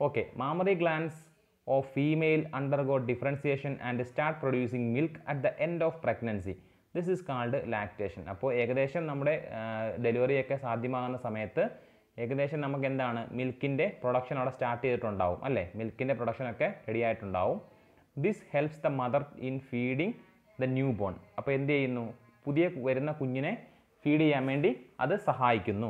Okay, mammary glance of female undergo differentiation and start producing milk at the end of pregnancy. This is called lactation. അപ്പോൾ ഏകദേശം നമ്മുടെ ഡെലിവറിയൊക്കെ സാധ്യമാകുന്ന സമയത്ത് ഏകദേശം നമുക്ക് എന്താണ്, മിൽക്കിൻ്റെ പ്രൊഡക്ഷൻ അവിടെ സ്റ്റാർട്ട് ചെയ്തിട്ടുണ്ടാവും അല്ലേ, മിൽക്കിൻ്റെ പ്രൊഡക്ഷനൊക്കെ റെഡി ആയിട്ടുണ്ടാവും. This helps the mother in feeding the new born. അപ്പോൾ എന്ത് ചെയ്യുന്നു, പുതിയ വരുന്ന കുഞ്ഞിനെ ഫീഡ് ചെയ്യാൻ വേണ്ടി അത് സഹായിക്കുന്നു.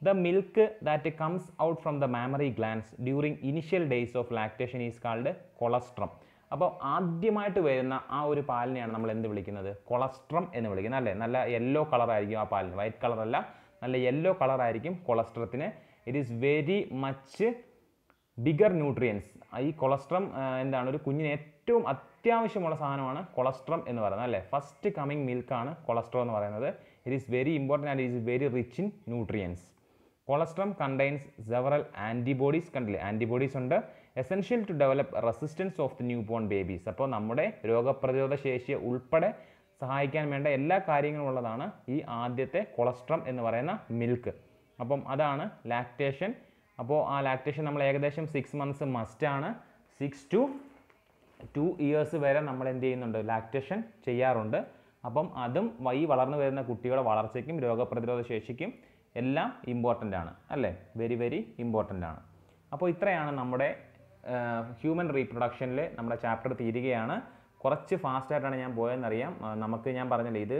The milk that comes out from the mammary glance during initial days of lactation is called colostrum. അപ്പോൾ ആദ്യമായിട്ട് വരുന്ന ആ ഒരു പാലിനെയാണ് നമ്മൾ എന്ത് വിളിക്കുന്നത്, കൊളസ്ട്രം എന്ന് വിളിക്കുന്നത് അല്ലേ. നല്ല യെല്ലോ കളറായിരിക്കും ആ പാലിന്, വൈറ്റ് കളറല്ല, നല്ല യെല്ലോ കളറായിരിക്കും കൊളസ്ട്രത്തിന്. It is very much bigger nutrients. ഈ കൊളസ്ട്രം എന്താണ്, ഒരു കുഞ്ഞിന് ഏറ്റവും അത്യാവശ്യമുള്ള സാധനമാണ് കൊളസ്ട്രം എന്ന് പറയുന്നത് അല്ലേ. ഫസ്റ്റ് കമ്മിങ് മിൽക്കാണ് കൊളസ്ട്രം എന്ന് പറയുന്നത്. It is very important and is very rich in nutrients. Colostrum contains several antibodies, കണ്ടില്ലേ ആൻറ്റിബോഡീസ് ഉണ്ട്, essential to develop resistance of the newborn babies. അപ്പോൾ നമ്മുടെ രോഗപ്രതിരോധ ശേഷിയെ ഉൾപ്പെടെ സഹായിക്കാൻ വേണ്ട എല്ലാ കാര്യങ്ങളും ഉള്ളതാണ് ഈ ആദ്യത്തെ കൊളസ്ട്രം എന്ന് പറയുന്ന മിൽക്ക്. അപ്പം അതാണ് ലാക്ടേഷൻ. അപ്പോൾ ആ ലാക്ടേഷൻ നമ്മൾ ഏകദേശം 6 മന്ത്സ് മസ്റ്റാണ്. 6 to 2 years വരെ നമ്മൾ എന്ത് ചെയ്യുന്നുണ്ട്, ലാക്ടേഷൻ ചെയ്യാറുണ്ട്. അപ്പം അതും വളർന്നു വരുന്ന കുട്ടികളുടെ വളർച്ചയ്ക്കും രോഗപ്രതിരോധ ശേഷിക്കും എല്ലാം ഇമ്പോർട്ടൻ്റ് ആണ് അല്ലേ, വെരി വെരി ഇമ്പോർട്ടൻ്റ് ആണ്. അപ്പോൾ ഇത്രയാണ് നമ്മുടെ ഹ്യൂമൻ റീപ്രൊഡക്ഷനിൽ നമ്മുടെ ചാപ്റ്റർ തീരുകയാണ്. കുറച്ച് ഫാസ്റ്റായിട്ടാണ് ഞാൻ പോയതെന്നറിയാം. നമുക്ക് ഞാൻ പറഞ്ഞില്ലേ, ഇത്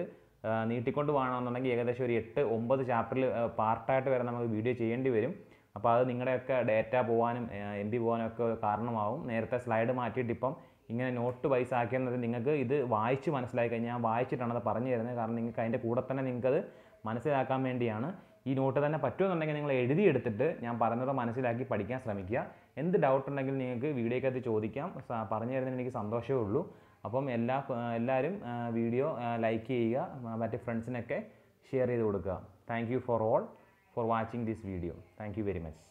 നീട്ടിക്കൊണ്ട് പോകണമെന്നുണ്ടെങ്കിൽ ഏകദേശം ഒരു 8-9 ചാപ്റ്ററിൽ പാർട്ടായിട്ട് വരെ നമുക്ക് വീഡിയോ ചെയ്യേണ്ടി വരും. അപ്പോൾ അത് നിങ്ങളുടെയൊക്കെ ഡേറ്റ പോകാനും MB പോകാനും ഒക്കെ കാരണമാവും. നേരത്തെ സ്ലൈഡ് മാറ്റിയിട്ട് ഇപ്പം ഇങ്ങനെ നോട്ട് വൈസ് ആക്കിയെന്നത് നിങ്ങൾക്ക് ഇത് വായിച്ച് മനസ്സിലാക്കി കഴിഞ്ഞാൽ ഞാൻ വായിച്ചിട്ടാണ് അത് പറഞ്ഞു തരുന്നത്. കാരണം നിങ്ങൾക്ക് അതിൻ്റെ കൂടെ തന്നെ നിങ്ങൾക്കത് മനസ്സിലാക്കാൻ വേണ്ടിയാണ്. ഈ നോട്ട് തന്നെ പറ്റുമെന്നുണ്ടെങ്കിൽ നിങ്ങൾ എഴുതിയെടുത്തിട്ട് ഞാൻ പറഞ്ഞത് മനസ്സിലാക്കി പഠിക്കാൻ ശ്രമിക്കുക. എന്ത് ഡൗട്ട് ഉണ്ടെങ്കിലും നിങ്ങൾക്ക് വീഡിയോക്കകത്ത് ചോദിക്കാം, പറഞ്ഞു തരുന്നതിന് എനിക്ക് സന്തോഷമേ ഉള്ളൂ. അപ്പം എല്ലാവരും വീഡിയോ ലൈക്ക് ചെയ്യുക, മറ്റേ ഫ്രണ്ട്സിനൊക്കെ ഷെയർ ചെയ്ത് കൊടുക്കുക. Thank you for all for watching this video. Thank you very much.